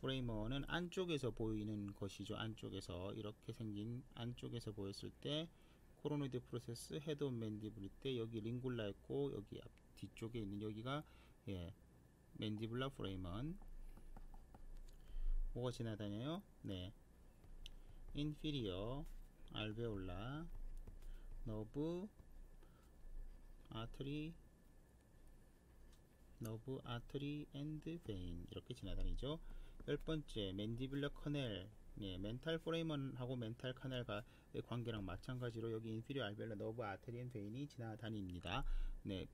프레이머는 안쪽에서 보이는 것이죠. 안쪽에서 이렇게 생긴 안쪽에서 보였을 때 코로노이드 프로세스 헤드 오브 맨디블일 때 여기 링굴라 있고 여기 앞 뒤쪽에 있는 여기가 맨디블라 프레이먼. 뭐가 지나다녀요? 인피리어 알베올라 너브 아트리 앤드 베인 이렇게 지나다니죠. 열 번째, 맨디블러 커넬. 멘탈 포레이먼하고 멘탈 커넬과 관계랑 마찬가지로 여기 인피리어 알베올라 너브 아트리 앤 베인이 지나다닙니다.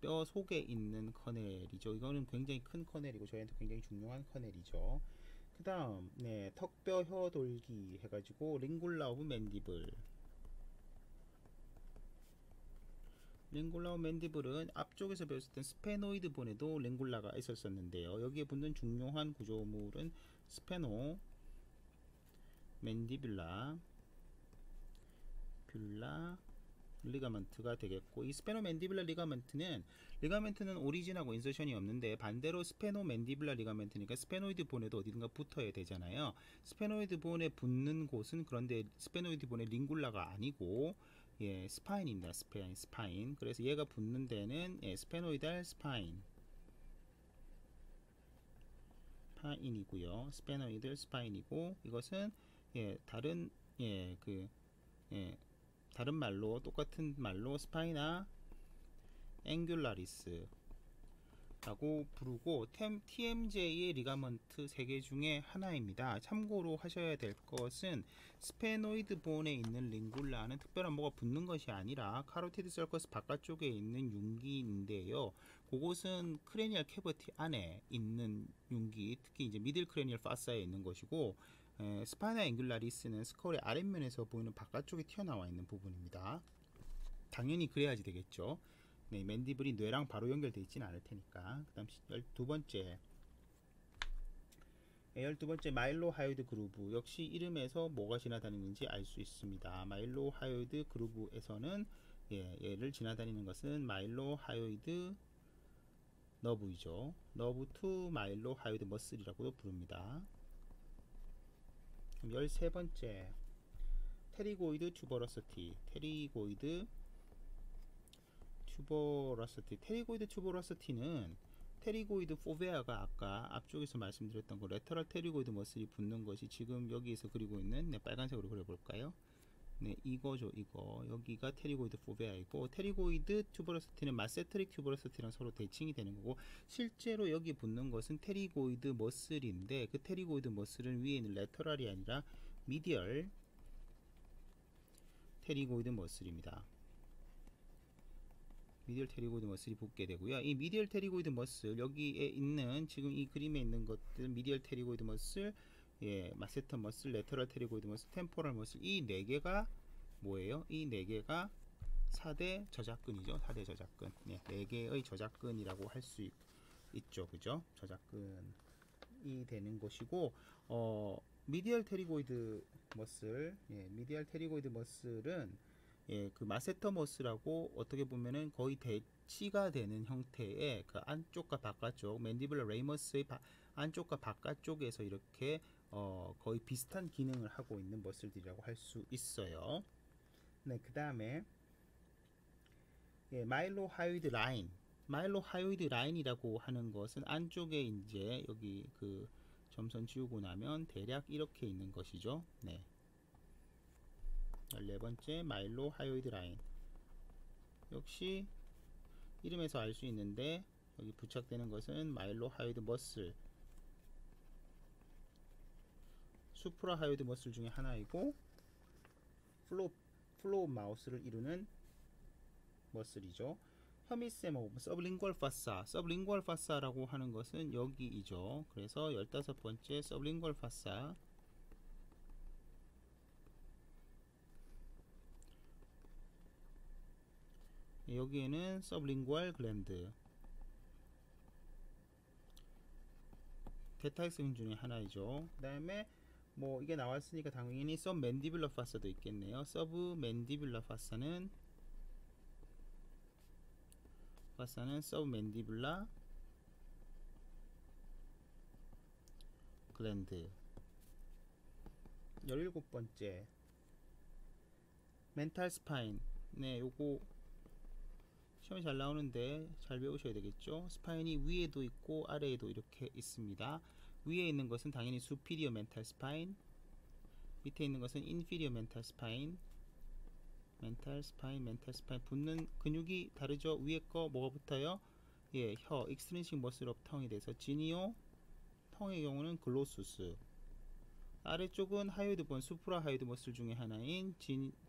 뼈 속에 있는 커넬이죠. 이거는 굉장히 큰 커넬이고 저희한테 굉장히 중요한 커넬이죠. 그 다음, 턱뼈 혀 돌기 해가지고 링굴라 오브 맨디블. 링굴라 맨디블은 앞쪽에서 배웠을 땐 스페노이드 본에도 링굴라가 있었었는데요. 여기에 붙는 중요한 구조물은 스페노, 맨디뷸라, 뷸라, 리가먼트가 되겠고, 이 스페노 맨디뷸라 리가멘트는 오리진하고 인서션이 없는데 반대로 스페노 맨디뷸라 리가멘트니까 스페노이드 본에도 어디든가 붙어야 되잖아요. 스페노이드 본에 붙는 곳은 그런데 스페노이드 본의 링굴라가 아니고 스파인입니다. 스파인. 그래서 얘가 붙는 데는 스페노이달 스파인이고요. 스페노이드 스파인이고, 이것은 다른 다른 말로 똑같은 말로 스파이나 앵귤라리스 라고 부르고, TMJ의 리가먼트 3개 중에 하나입니다. 참고로 하셔야 될 것은 스페노이드 본에 있는 링굴라는 특별한 뭐가 붙는 것이 아니라 카로티드 서커스 바깥쪽에 있는 융기인데요. 그곳은 크레니얼 캐버티 안에 있는 융기, 특히 이제 미들 크레니얼 파사에 있는 것이고, 스파이나 앵귤라리스는 스컬의 아랫면에서 보이는 바깥쪽에 튀어나와 있는 부분입니다. 당연히 그래야지 되겠죠. 맨디블이 뇌랑 바로 연결되어 있지는 않을 테니까. 그 다음 12번째, 12번째 마일로 하요이드 그루브 역시 이름에서 뭐가 지나다니는지 알 수 있습니다. 마일로 하요이드 그루브에서는 얘를 지나다니는 것은 마일로 하요이드 너브이죠. 너브 투 마일로 하요이드 머슬이라고도 부릅니다. 13번째 테리고이드 튜버러시티 테리고이드 튜버러시티는 테리고이드 포베아가 아까 앞쪽에서 말씀드렸던 거 레터럴 테리고이드 머슬이 붙는 것이 지금 여기에서 그리고 있는 빨간색으로 그려볼까요? 네, 이거죠. 이거 여기가 테리고이드 포베아이고 테리고이드 튜버러시티는 마세트릭 튜버러시티랑 서로 대칭이 되는 거고 실제로 여기 붙는 것은 테리고이드 머슬인데 그 테리고이드 머슬은 위에 있는 레터럴이 아니라 미디얼 테리고이드 머슬입니다. 미디얼 테리고이드 머슬이 붙게 되고요. 이 미디얼 테리고이드 머슬 여기에 있는 지금 이 그림에 있는 것들 미디얼 테리고이드 머슬 마세터 머슬, 레터럴 테리고이드 머슬, 템포럴 머슬 이 네 개가 뭐예요? 이 네 개가 4대 저작근이죠. 4대 저작근. 네 개의 저작근이라고 할 수 있죠. 그죠? 저작근이 되는 것이고 미디얼 테리고이드 머슬, 미디얼 테리고이드 머슬은 그 마세터 머슬하고 어떻게 보면은 거의 대치가 되는 형태의 그 안쪽과 바깥쪽 맨디블러 레이머스의 안쪽과 바깥쪽에서 이렇게 거의 비슷한 기능을 하고 있는 머슬들이라고 할 수 있어요. 네, 그 다음에 마일로 하요이드 라인. 마일로 하요이드 라인이라고 하는 것은 안쪽에 이제 여기 그 점선 지우고 나면 대략 이렇게 있는 것이죠. 네. 14번째 마일로 하요이드 라인. 역시 이름에서 알 수 있는데 여기 부착되는 것은 마일로 하요이드 머슬. 수프라 하요이드 머슬 중에 하나이고 플로우 마우스를 이루는 머슬이죠. 혐의세모 서브링구얼 파사 서브링구얼 파사라고 하는 것은 여기이죠. 그래서 15번째 서브링구얼 파사 여기에는 서브링구얼 글랜드 베타엑스인 중에 하나이죠. 그 다음에 뭐 이게 나왔으니까 당연히 서브맨디뷸러 파사도 있겠네요. 서브맨디뷸러 파사는 서브맨디뷸러 글랜드. 17번째 멘탈 스파인. 네, 요거 시험에 잘 나오는데 잘 배우셔야 되겠죠. 스파인이 위에도 있고 아래에도 이렇게 있습니다. 위에 있는 것은 당연히 superior mental spine, 밑에 있는 것은 inferior mental spine. mental spine 붙는 근육이 다르죠. 위에 거 뭐가 붙어요? 혀 extrinsic muscle of tongue에 대해서 지니오, tongue의 경우는 글로수스. 아래쪽은 하요이드 본, 수프라 하요이드 머슬 중에 하나인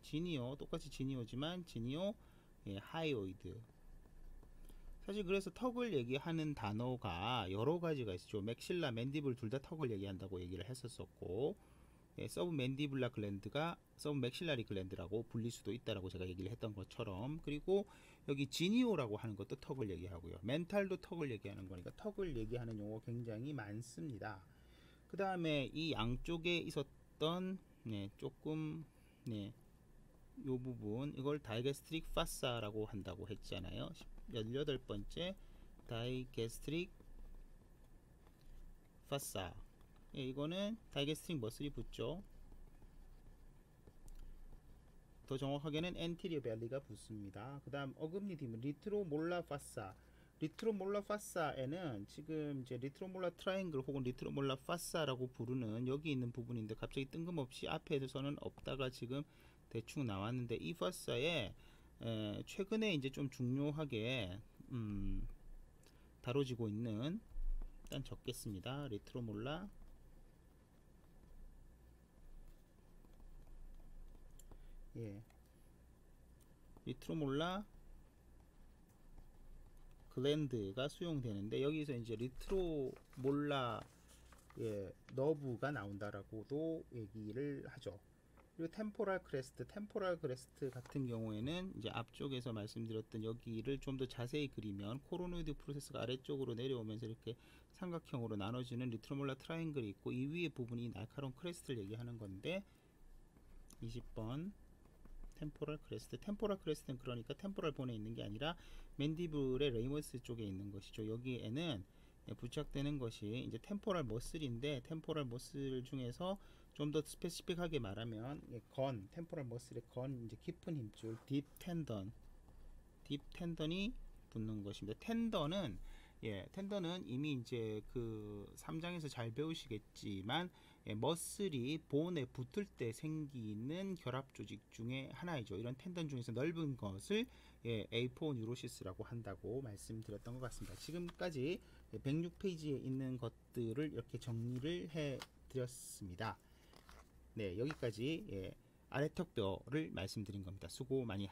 지니오, 똑같이 지니오지만 지니오 하요이드. 사실 그래서 턱을 얘기하는 단어가 여러 가지가 있죠. 맥실라, 맨디블 둘 다 턱을 얘기한다고 얘기를 했었었고, 서브 맨디블라 글랜드가 서브 맥실라리 글랜드라고 불릴 수도 있다라고 제가 얘기를 했던 것처럼, 그리고 여기 지니오라고 하는 것도 턱을 얘기하고요. 멘탈도 턱을 얘기하는 거니까 턱을 얘기하는 용어 굉장히 많습니다. 그 다음에 이 양쪽에 있었던 조금 요 부분 이걸 다이게스트릭 파사라고 한다고 했잖아요. 18번째 다이게스트릭 파사. 이거는 다이게스트릭 머슬이 붙죠. 더 정확하게는 엔티리어 벨리가 붙습니다. 그 다음 어금니 뒤면 리트로몰라 파사. 리트로몰라 파사에는 지금 이제 리트로몰라 트라이앵글 혹은 리트로몰라 파사라고 부르는 여기 있는 부분인데 갑자기 뜬금없이 앞에서는 없다가 지금 대충 나왔는데 이 파사에 최근에 이제 좀 중요하게 다뤄지고 있는, 일단 적겠습니다. 리트로몰라 리트로몰라 글랜드가 수용되는데 여기서 이제 리트로몰라 너브가 나온다라고도 얘기를 하죠. 그리고 템포럴 크레스트 같은 경우에는 이제 앞쪽에서 말씀드렸던 여기를 좀 더 자세히 그리면 코로노이드 프로세스가 아래쪽으로 내려오면서 이렇게 삼각형으로 나눠지는 리트로몰라 트라이앵글이 있고, 이 위에 부분이 날카로운 크레스트를 얘기하는 건데, 20번 템포럴 크레스트는 그러니까 템포럴 본에 있는 게 아니라 맨디블의 레이머스 쪽에 있는 것이죠. 여기에는 부착되는 것이 이제 템포럴 머슬인데, 템포럴 머슬 중에서 좀 더 스페시픽하게 말하면 템포럴 머슬의 이제 깊은 힘줄 딥 텐던이 붙는 것입니다. 텐던은 이미 이제 그 3장에서 잘 배우시겠지만, 머슬이 본에 붙을 때 생기는 결합 조직 중에 하나이죠. 이런 텐던 중에서 넓은 것을 A4 뉴로시스라고 한다고 말씀드렸던 것 같습니다. 지금까지 106페이지에 있는 것들을 이렇게 정리를 해 드렸습니다. 네, 여기까지 아래턱뼈를 말씀드린 겁니다. 수고 많이